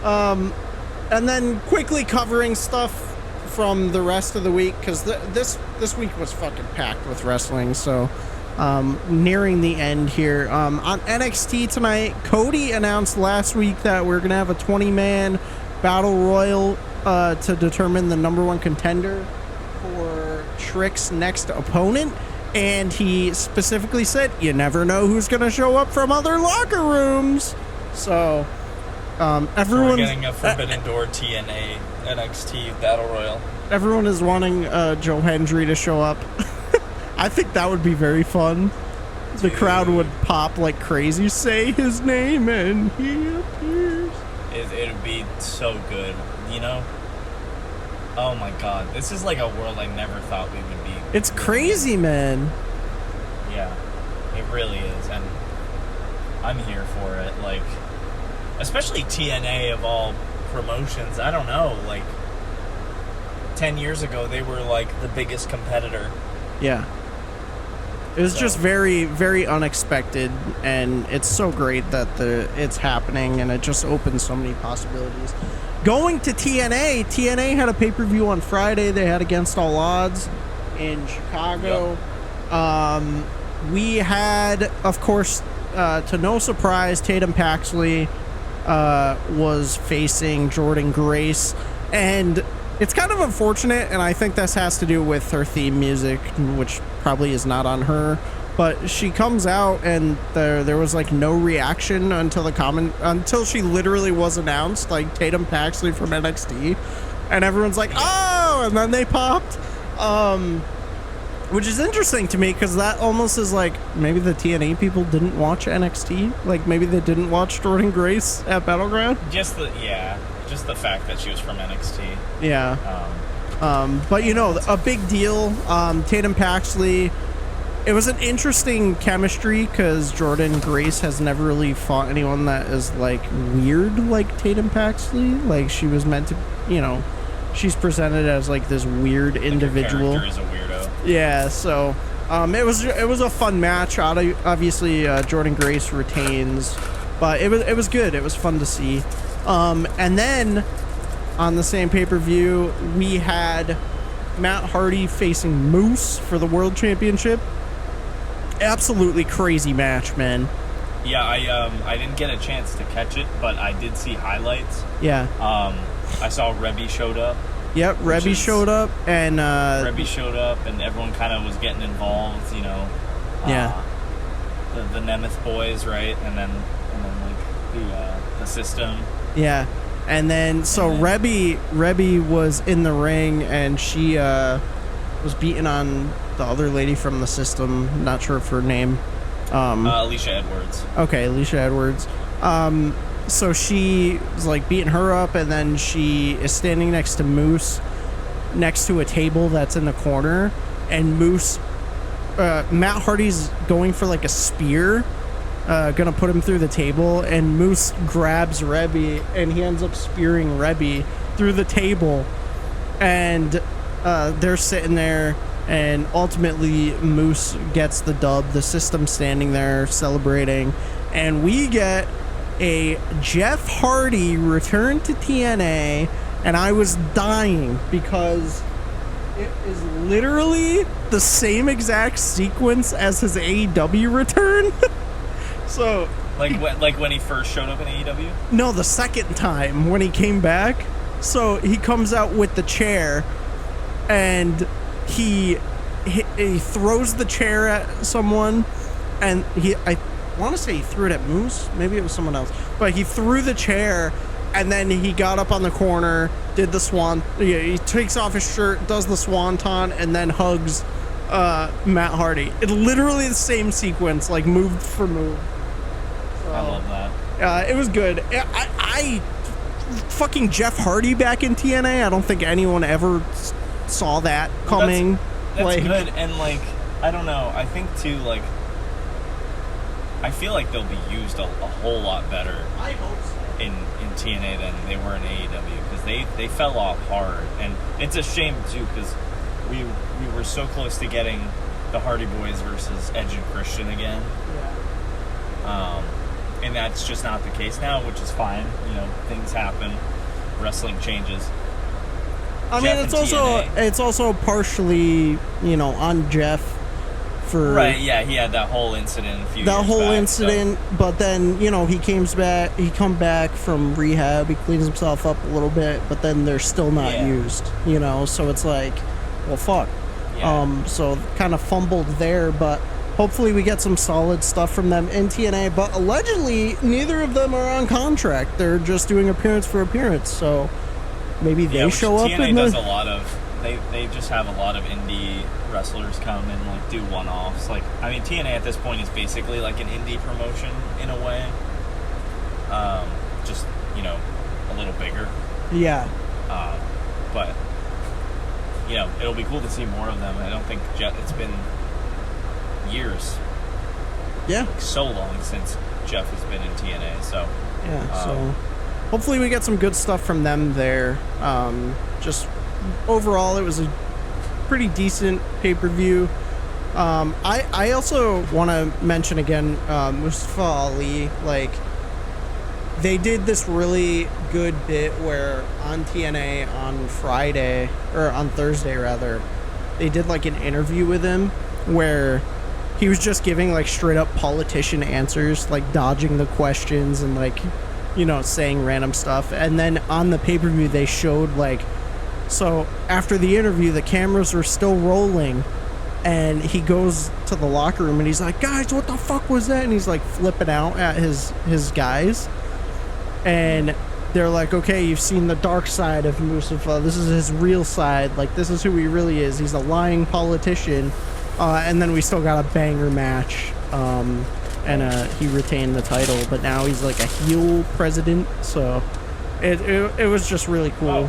S1: And then quickly covering stuff from the rest of the week, because this week was fucking packed with wrestling, so nearing the end here. On NXT tonight, Cody announced last week that we're gonna have a 20-man battle royal to determine the number one contender for Trick's next opponent, and he specifically said you never know who's gonna show up from other locker rooms. So everyone's
S2: we're getting a Forbidden Door TNA NXT Battle Royal.
S1: Everyone is wanting Joe Hendry to show up. I think that would be very fun. The crowd would pop like crazy. Say his name and he appears.
S2: It would be so good, you know? Oh my god. This is like a world I never thought we would be.
S1: It's crazy, man.
S2: Yeah, it really is. And I'm here for it. Like, especially TNA of all promotions. I don't know, like 10 years ago they were like the biggest competitor.
S1: Yeah. It was
S2: So-
S1: just very, very unexpected, and it's so great that it's happening, and it just opens so many possibilities. Going to TNA had a pay-per-view on Friday. They had Against All Odds in Chicago. We had, of course, to no surprise, Tatum Paxley was facing Jordan Grace, and it's kind of unfortunate, and I think this has to do with her theme music, which probably is not on her, but she comes out and there was like no reaction until she literally was announced, like Tatum Paxley from NXT, and everyone's like, oh, and then they popped, which is interesting to me, because that almost is like maybe the TNA people didn't watch NXT, like maybe they didn't watch Jordan Grace at Battleground.
S2: Just the fact that she was from NXT.
S1: Yeah. But you know, a big deal. Tatum Paxley. It was an interesting chemistry because Jordan Grace has never really fought anyone that is like weird like Tatum Paxley. Like she was meant to, you know, she's presented as like this weird individual.
S2: Her character is a weirdo.
S1: Yeah. So it was a fun match. Obviously, Jordan Grace retains, but it was good. It was fun to see. And then on the same pay-per-view, we had Matt Hardy facing Moose for the World Championship. Absolutely crazy match, man.
S2: Yeah, I didn't get a chance to catch it, but I did see highlights.
S1: Yeah.
S2: I saw Rebby showed up.
S1: Yep, Rebby showed up, and
S2: Rebby showed up, and everyone kind of was getting involved, you know.
S1: Yeah.
S2: The Nemeth boys, right, and then like the system.
S1: Yeah, and then Rebby was in the ring, and she was beating on the other lady from the system. Not sure of her name.
S2: Alicia Edwards.
S1: Okay, Alicia Edwards. So she was like beating her up, and then she is standing next to Moose, next to a table that's in the corner, and Moose, Matt Hardy's going for like a spear. Gonna put him through the table, and Moose grabs Rebby, and he ends up spearing Rebby through the table, and they're sitting there, and ultimately Moose gets the dub. The system standing there celebrating, and we get a Jeff Hardy return to TNA, and I was dying because it is literally the same exact sequence as his AEW return. So,
S2: like when he first showed up in AEW?
S1: No, the second time when he came back. So he comes out with the chair, and he throws the chair at someone, and I want to say he threw it at Moose. Maybe it was someone else, but he threw the chair, and then he got up on the corner, did the swan. He takes off his shirt, does the swanton, and then hugs Matt Hardy. It's literally the same sequence, like move for move.
S2: I love that.
S1: It was good. I fucking Jeff Hardy back in TNA. I don't think anyone ever saw that coming.
S2: That's
S1: like,
S2: good, and like I don't know. I think too, like I feel like they'll be used a whole lot better.
S1: I hope so.
S2: In TNA than they were in AEW, because they fell off hard, and it's a shame too, because we were so close to getting the Hardy Boys versus Edge and Christian again.
S1: Yeah.
S2: And that's just not the case now, which is fine. You know, things happen. Wrestling changes.
S1: I mean, it's also partially, you know, on Jeff for
S2: right. Yeah, he had that whole incident a few.
S1: That
S2: years
S1: whole
S2: back,
S1: incident,
S2: so.
S1: But then you know he come back from rehab. He cleans himself up a little bit, but then they're still not used. You know, so it's like, well, fuck. Yeah. So kind of fumbled there, but. Hopefully we get some solid stuff from them in TNA, but allegedly neither of them are on contract. They're just doing appearance for appearance, so maybe they show up.
S2: TNA does a lot of. They just have a lot of indie wrestlers come and like do one-offs. Like I mean, TNA at this point is basically like an indie promotion in a way. Just you know, a little bigger.
S1: Yeah.
S2: But you know, it'll be cool to see more of them. I don't think it's been years.
S1: Yeah.
S2: Like so long since Jeff has been in TNA, so.
S1: Yeah, so hopefully we get some good stuff from them there. Just overall, it was a pretty decent pay-per-view. I also want to mention again, Mustafa Ali, like, they did this really good bit where on TNA on Friday, or on Thursday rather, they did like an interview with him where he was just giving like straight up politician answers, like dodging the questions and like, you know, saying random stuff. And then on the pay-per-view they showed like, so after the interview the cameras were still rolling and he goes to the locker room and he's like, guys, what the fuck was that? And he's like flipping out at his guys. And they're like, okay, you've seen the dark side of Mustafa. This is his real side. Like, this is who he really is. He's a lying politician. And then we still got a banger match. And he retained the title. But now he's like a heel president. So it was just really cool.
S2: Oh,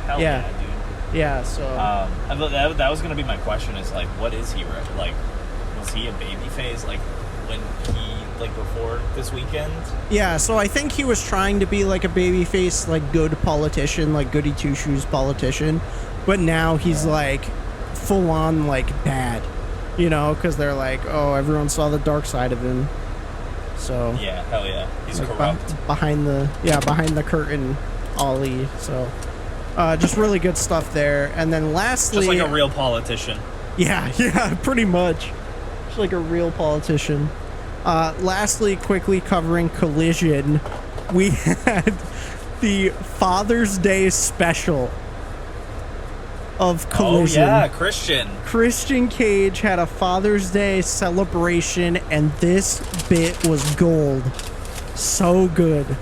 S2: hell yeah, dude.
S1: Yeah, so...
S2: that was going to be my question is, like, what is he, like, was he a babyface, like, when he, like, before this weekend?
S1: Yeah, so I think he was trying to be, like, a babyface, like, good politician, like, goody two-shoes politician, but now he's, like, full-on, like, bad, you know, because they're like, oh, everyone saw the dark side of him, so...
S2: Yeah, hell yeah. He's
S1: like,
S2: corrupt.
S1: Behind the curtain, Ali, so... just really good stuff there. And then lastly...
S2: Just like a real politician.
S1: Yeah, pretty much. Just like a real politician. Lastly, quickly covering Collision, we had the Father's Day special of Collision.
S2: Oh, yeah, Christian.
S1: Christian Cage had a Father's Day celebration, and this bit was gold. So good.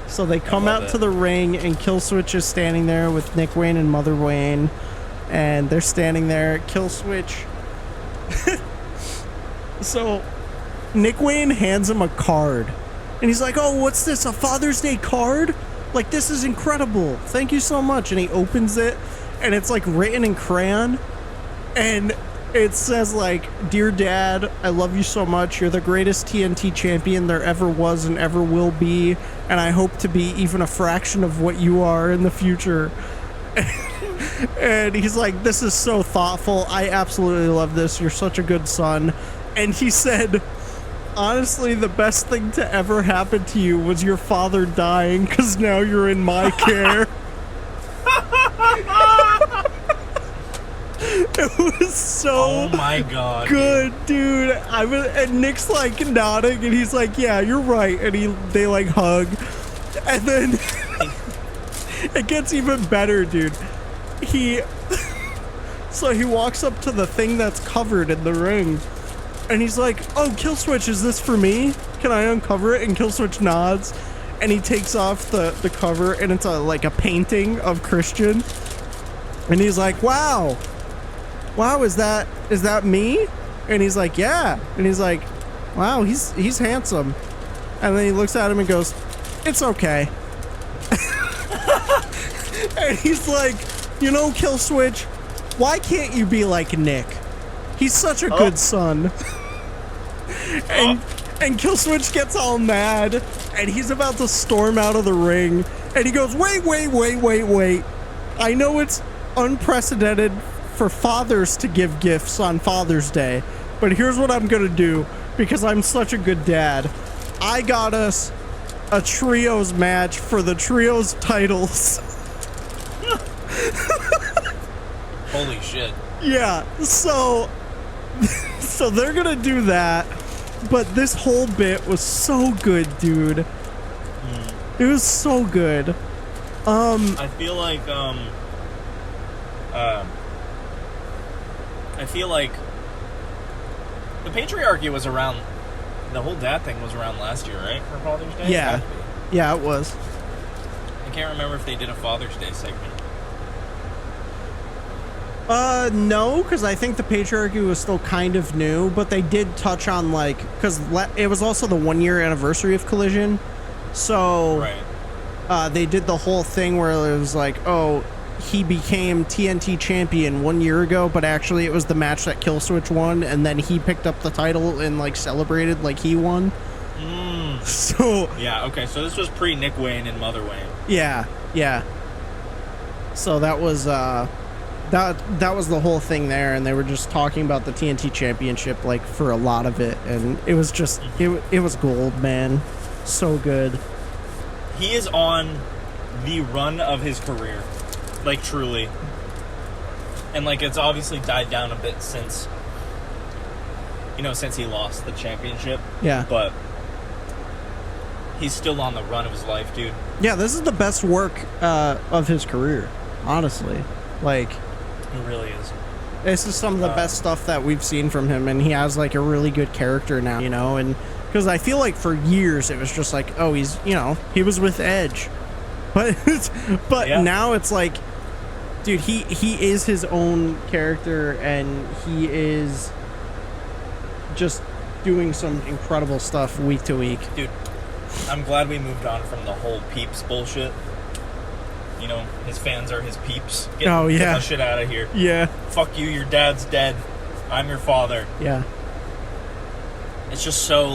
S1: So they come out to the ring, and Killswitch is standing there with Nick Wayne and Mother Wayne, and they're standing there. Killswitch. So Nick Wayne hands him a card, and he's like, "Oh, what's this? A Father's Day card? Like, this is incredible. Thank you so much." And he opens it, and it's like written in crayon, and it says like, "Dear Dad, I love you so much. You're the greatest TNT champion there ever was and ever will be, and I hope to be even a fraction of what you are in the future." And he's like, "This is so thoughtful. I absolutely love this. You're such a good son." And he said, "Honestly, the best thing to ever happen to you was your father dying, because now you're in my care." It was so
S2: oh my god,
S1: good, dude. And Nick's like nodding, and he's like, "Yeah, you're right." And they like hug, and then it gets even better, dude. So he walks up to the thing that's covered in the ring, and he's like, "Oh, Killswitch, is this for me? Can I uncover it?" And Killswitch nods, and he takes off the cover, and it's like a painting of Christian, and he's like, wow, is that me?" And he's like, "Yeah." And he's like, "Wow, he's handsome." And then he looks at him and goes, "It's okay." And he's like, "You know, Killswitch, why can't you be like Nick? He's such a good son." And Killswitch gets all mad, and he's about to storm out of the ring, and he goes, wait. I know it's unprecedented for fathers to give gifts on Father's Day, but here's what I'm gonna do, because I'm such a good dad. I got us a trios match for the trios titles."
S2: Holy shit.
S1: Yeah, so they're gonna do that, but this whole bit was so good, dude. It was so good.
S2: I feel like the patriarchy was around, the whole dad thing was around last year, right? For Father's Day?
S1: Yeah, it was.
S2: I can't remember if they did a Father's Day segment.
S1: No, because I think the patriarchy was still kind of new, but they did touch on, like, because it was also the 1-year anniversary of Collision, so
S2: right.
S1: They did the whole thing where it was like, oh, he became TNT champion 1 year ago, but actually it was the match that Killswitch won, and then he picked up the title and like celebrated like he won. So
S2: yeah, okay, so this was pre Nick Wayne and Mother Wayne.
S1: Yeah. So that was that was the whole thing there, and they were just talking about the TNT Championship like for a lot of it, and it was just it was gold, man. So good.
S2: He is on the run of his career, like truly, and like it's obviously died down a bit since he lost the championship.
S1: Yeah,
S2: but he's still on the run of his life, dude.
S1: Yeah, this is the best work of his career, honestly. Like,
S2: it really is.
S1: This is some of the best stuff that we've seen from him, and he has like a really good character now, and because I feel like for years it was just like, oh, he's, he was with Edge, but
S2: Yeah.
S1: now it's like, dude, he is his own character, and he is just doing some incredible stuff week to week.
S2: Dude, I'm glad we moved on from the whole peeps bullshit. His fans are his peeps. Get that shit out of here.
S1: Yeah.
S2: Fuck you, your dad's dead. I'm your father.
S1: Yeah.
S2: It's just so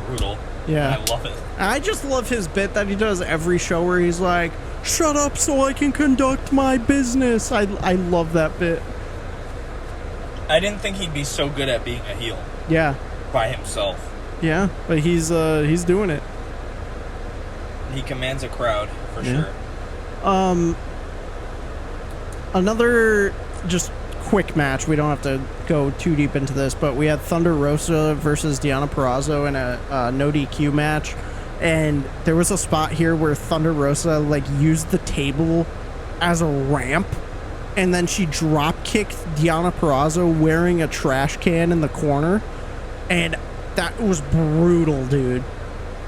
S2: brutal.
S1: Yeah.
S2: And I love it.
S1: I just love his bit that he does every show where he's like, shut up so I can conduct my business. I love that bit.
S2: I didn't think he'd be so good at being a heel.
S1: Yeah.
S2: By himself.
S1: Yeah, but he's doing it.
S2: He commands a crowd, for sure.
S1: Another just quick match. We don't have to go too deep into this, but we had Thunder Rosa versus Deonna Purrazzo in a no DQ match, and there was a spot here where Thunder Rosa used the table as a ramp, and then she drop kicked Deonna Purrazzo wearing a trash can in the corner, and that was brutal, dude.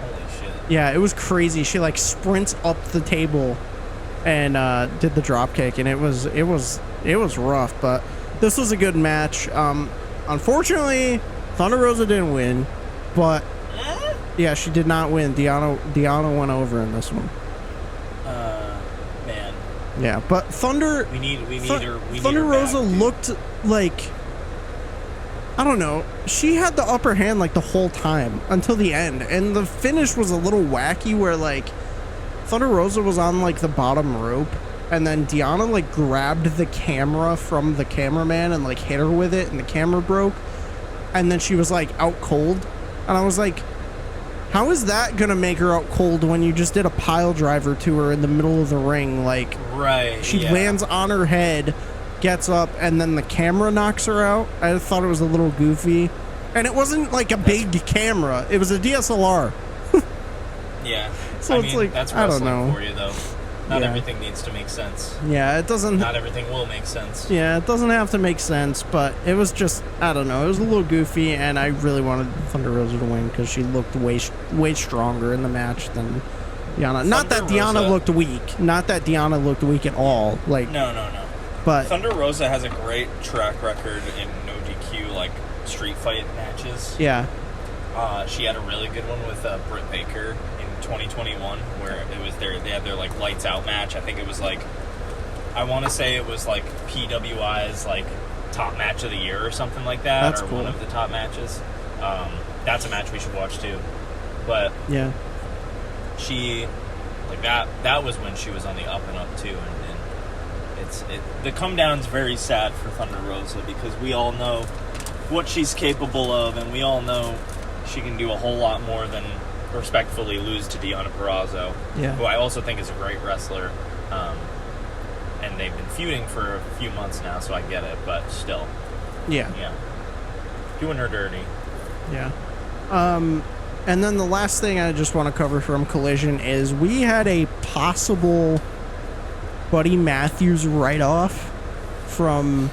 S2: Holy shit.
S1: Yeah, it was crazy. She sprints up the table and did the drop kick, and it was rough, but this was a good match. Unfortunately, Thunder Rosa didn't win, but yeah, she did not win. Deonna went over in this one.
S2: Man.
S1: Yeah, but Thunder Thunder Rosa looked like, I don't know, she had the upper hand the whole time until the end, and the finish was a little wacky where Thunder Rosa was on the bottom rope, and then Deonna grabbed the camera from the cameraman and hit her with it, and the camera broke, and then she was out cold, and I was like, how is that gonna make her out cold when you just did a pile driver to her in the middle of the ring?
S2: Right.
S1: She lands on her head, gets up, and then the camera knocks her out. I thought it was a little goofy, and it wasn't a big camera. It was a DSLR.
S2: Yeah.
S1: So
S2: that's
S1: I don't
S2: wrestling
S1: know.
S2: For you, though. Not everything needs to make sense.
S1: Yeah, it doesn't.
S2: Not everything will make sense.
S1: Yeah, it doesn't have to make sense, but it was just, I don't know, it was a little goofy, and I really wanted Thunder Rosa to win because she looked way stronger in the match than Deonna. Not that Deonna looked weak. Not that Deonna looked weak at all.
S2: No.
S1: But
S2: Thunder Rosa has a great track record in no DQ, street fight matches.
S1: Yeah.
S2: She had a really good one with Britt Baker in 2021, where it was they had their lights out match. I think it was I want to say it was PWI's top match of the year or something like that.
S1: That's
S2: or
S1: cool.
S2: One of the top matches. That's a match we should watch too. But
S1: yeah,
S2: she that was when she was on the up and up too, and the come down's very sad for Thunder Rosa because we all know what she's capable of, and we all know she can do a whole lot more than respectfully lose to Deonna Purrazzo, who I also think is a great wrestler. And they've been feuding for a few months now, so I get it, but still.
S1: Yeah.
S2: Doing her dirty.
S1: Yeah. And then the last thing I just want to cover from Collision is we had a possible Buddy Matthews write-off from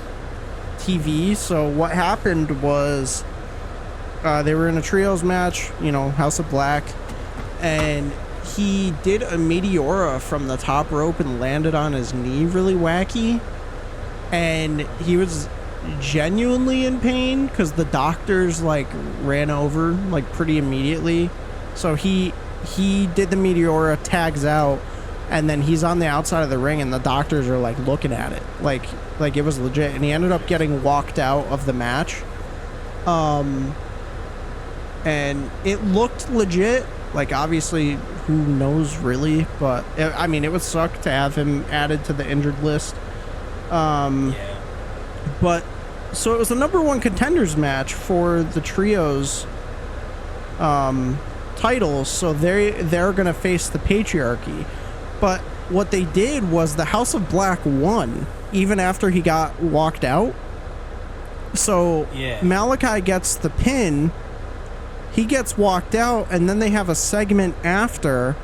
S1: TV. So what happened was they were in a trios match, House of Black, and he did a Meteora from the top rope and landed on his knee really wacky, and he was genuinely in pain because the doctors ran over pretty immediately. So he did the Meteora, tags out, and then he's on the outside of the ring, and the doctors are looking at it like it was legit, and he ended up getting walked out of the match. And it looked legit. Obviously, who knows really, but it would suck to have him added to the injured list.
S2: Yeah.
S1: But so it was the number one contenders match for the trios titles. So they're gonna face the Patriarchy. But what they did was the House of Black won even after he got walked out. So
S2: Yeah.
S1: Malachi gets the pin. He gets walked out, and then they have a segment after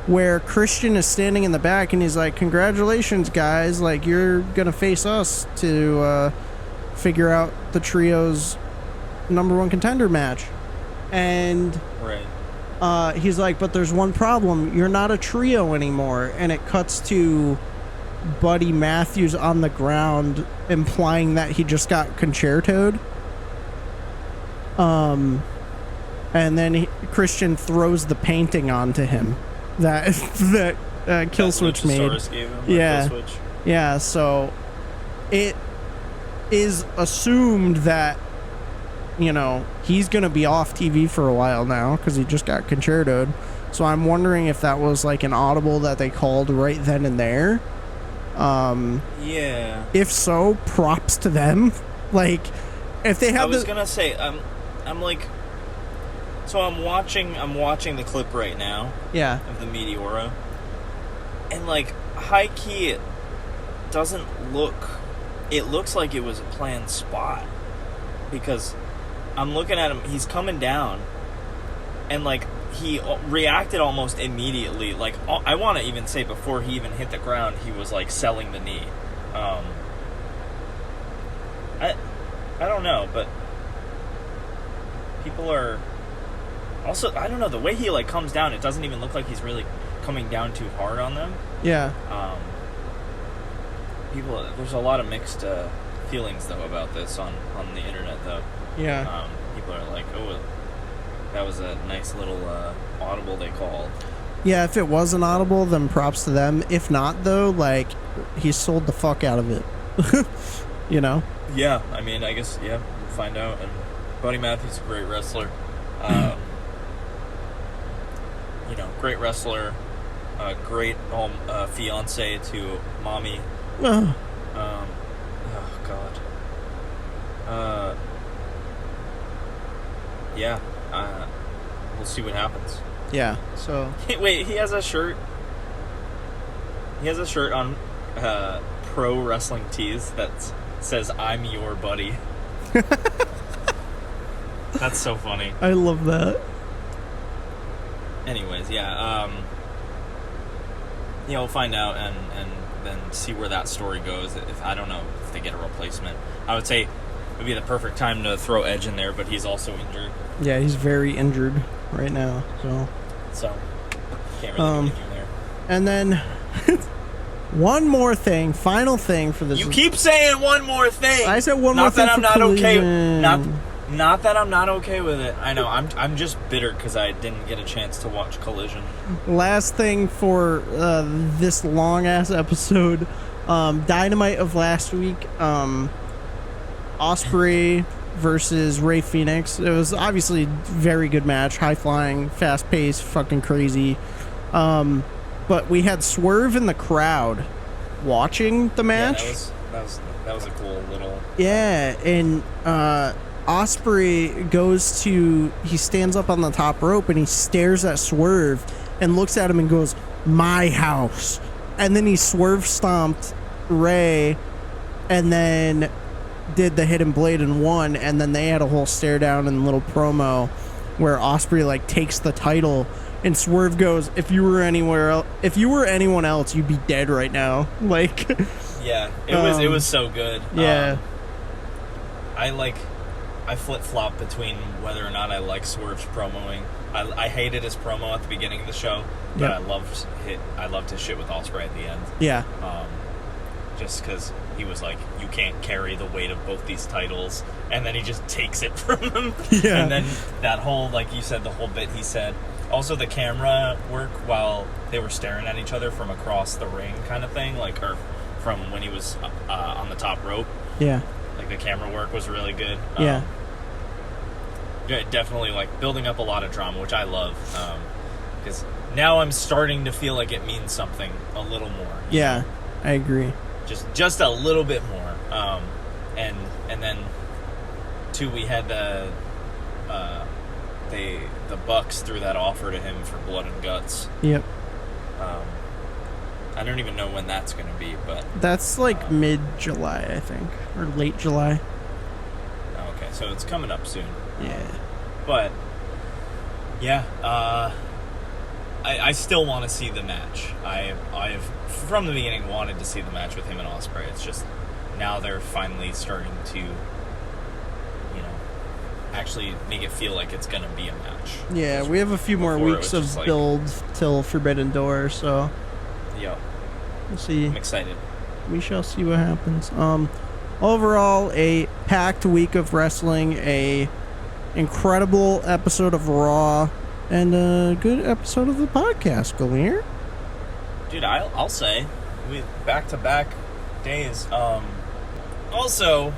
S1: where Christian is standing in the back and he's like, congratulations guys, like you're gonna face us to figure out the trio's number one contender match. And
S2: Right.
S1: he's like, but there's one problem, you're not a trio anymore. And it cuts to Buddy Matthews on the ground, implying that he just got concertoed. And then Christian throws the painting onto him that Killswitch made.
S2: Gave him,
S1: Yeah.
S2: Killswitch.
S1: Yeah, so it is assumed that, you know, he's going to be off TV for a while now because he just got concertoed. So I'm wondering if that was like an audible that they called right then and there.
S2: Yeah.
S1: If so, props to them. Like, if they had
S2: I was gonna say, I'm like, so I'm watching the clip right now
S1: Yeah.
S2: of the Meteora, and like high key, it doesn't look. It looks like it was a planned spot because I'm looking at him. He's coming down, and like he reacted almost immediately. Like I want to even say before he even hit the ground, he was like selling the knee. I don't know, but people are also, I don't know, the way he like comes down, it doesn't even look like he's really coming down too hard on them.
S1: Yeah.
S2: People, there's a lot of mixed feelings though about this on the internet though.
S1: Yeah.
S2: People are like, oh, that was a nice little audible they called.
S1: Yeah, if it was an audible, then props to them. If not, though, like, he sold the fuck out of it. You know?
S2: Yeah, I mean, I guess, yeah, we'll find out. And Buddy Matthews is a great wrestler. You know, great wrestler. Great fiance to mommy.
S1: Well,
S2: Oh, God. Yeah, we'll see what happens.
S1: yeah, so...
S2: Wait, he has a shirt. He has a shirt on Pro Wrestling Tees that says, I'm your buddy. That's so funny.
S1: I love that.
S2: Anyways, yeah, we'll find out and then see where that story goes. If I don't know if they get a replacement. I would say it would be the perfect time to throw Edge in there, but he's also injured.
S1: Yeah, he's very injured right now,
S2: So can't really get him there.
S1: And then one more thing, final thing for this.
S2: You keep saying one more thing.
S1: I said one more thing.
S2: Not that I'm not okay.
S1: Collision.
S2: Not that I'm not okay with it. I know. I'm just bitter because I didn't get a chance to watch Collision.
S1: Last thing for this long ass episode, Dynamite of last week, Ospreay versus Rey Fenix. It was obviously a very good match, high flying, fast paced, fucking crazy. But we had Swerve in the crowd watching the match.
S2: Yeah, that was a cool little.
S1: Yeah, and Ospreay he stands up on the top rope and he stares at Swerve and looks at him and goes, "My house." And then he swerve stomped Rey and then did the hidden blade and won. And then they had a whole stare down and little promo where Ospreay like takes the title and Swerve goes, if you were anyone else, you'd be dead right now. Like,
S2: yeah, it was so good.
S1: Yeah.
S2: I flip-flop between whether or not I like Swerve's promoing. I hated his promo at the beginning of the show, but
S1: Yep.
S2: I loved his shit with Ospreay at the end.
S1: Yeah.
S2: Just because he was like, you can't carry the weight of both these titles, and then he just takes it from him.
S1: Yeah.
S2: And then that whole, like you said, the whole bit he said. Also, the camera work while they were staring at each other from across the ring kind of thing, like, or from when he was on the top rope.
S1: Yeah.
S2: Like, the camera work was really good.
S1: Yeah.
S2: Yeah, definitely, like, building up a lot of drama, which I love. Because now I'm starting to feel like it means something a little more.
S1: Yeah, I agree.
S2: just a little bit more. And then two, we had the Bucks threw that offer to him for blood and guts.
S1: Yep.
S2: I don't even know when that's going to be, but
S1: That's like mid-July, I think, or late July.
S2: okay, so it's coming up soon.
S1: Yeah.
S2: But yeah, I still want to see the match. I've from the beginning wanted to see the match with him and Ospreay. It's just now they're finally starting to, actually make it feel like it's gonna be a match.
S1: Yeah, we have a few more weeks of build till Forbidden Door, so
S2: yeah,
S1: we'll see.
S2: I'm excited.
S1: We shall see what happens. Overall, a packed week of wrestling, a incredible episode of Raw, and a good episode of the podcast, Galeer.
S2: Dude, I'll say, we back-to-back days. Also,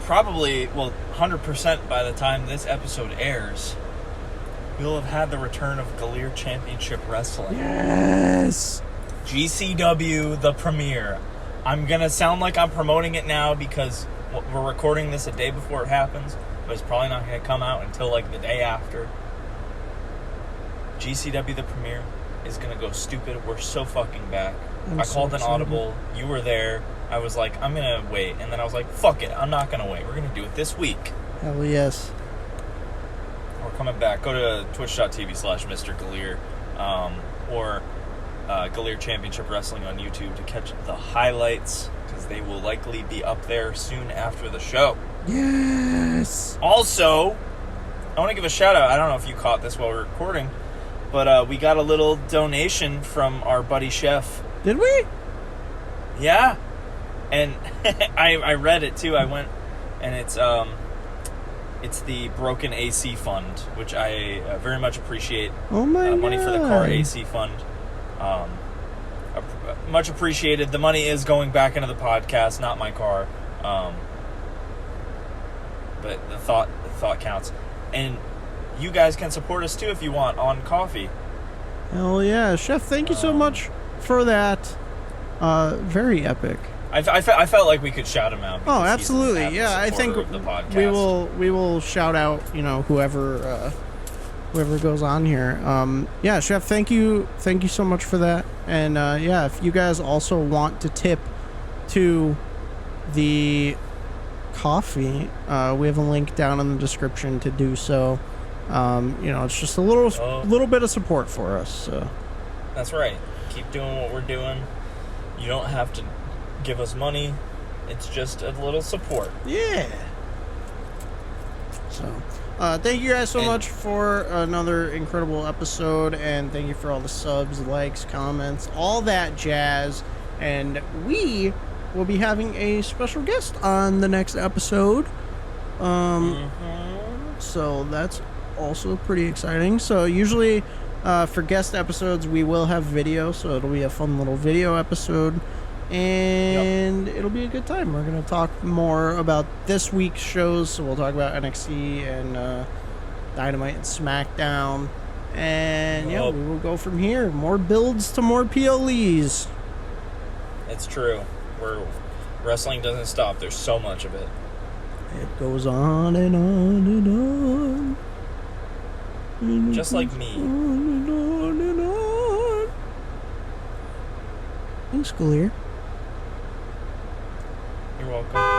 S2: probably, 100% by the time this episode airs, we'll have had the return of Galeer Championship Wrestling.
S1: Yes!
S2: GCW, the premiere. I'm going to sound like I'm promoting it now because we're recording this a day before it happens, but it's probably not going to come out until the day after. GCW, the premiere, is going to go stupid. We're so fucking back. I called an audible. You were there. I was like, I'm going to wait. And then I was like, fuck it. I'm not going to wait. We're going to do it this week.
S1: Hell yes.
S2: We're coming back. Go to twitch.tv/MrGaleer or Galeer Championship Wrestling on YouTube to catch the highlights because they will likely be up there soon after the show.
S1: Yes.
S2: Also, I want to give a shout out. I don't know if you caught this while we're recording, but we got a little donation from our buddy Chef.
S1: Did we?
S2: Yeah. And I read it too. I went, and it's the Broken AC Fund, which I very much appreciate.
S1: Oh my God.
S2: Money for the car AC Fund. Much appreciated. The money is going back into the podcast, not my car. But the thought counts. And you guys can support us too if you want on Coffee.
S1: Hell yeah. Chef, thank you so much for that. Very epic.
S2: I felt like we could shout him out.
S1: Oh, absolutely. Yeah, I think we will shout out, whoever goes on here. Yeah, Chef, thank you so much for that. And yeah, if you guys also want to tip to the coffee, we have a link down in the description to do so. It's just a little bit of support for us. So.
S2: That's right. Keep doing what we're doing. You don't have to give us money. It's just a little support.
S1: Yeah. So, thank you guys so much for another incredible episode, and thank you for all the subs, likes, comments, all that jazz. And we will be having a special guest on the next episode. So that's also pretty exciting. So usually for guest episodes we will have video, so it'll be a fun little video episode. And it'll be a good time. We're going to talk more about this week's shows. So we'll talk about NXT and Dynamite and SmackDown. And yeah, we will go from here. More builds to more PLEs.
S2: It's true. Wrestling doesn't stop. There's so much of it.
S1: It goes on and on and on.
S2: Just like me.
S1: On and on and on. Thanks, Galeer.
S2: You're welcome.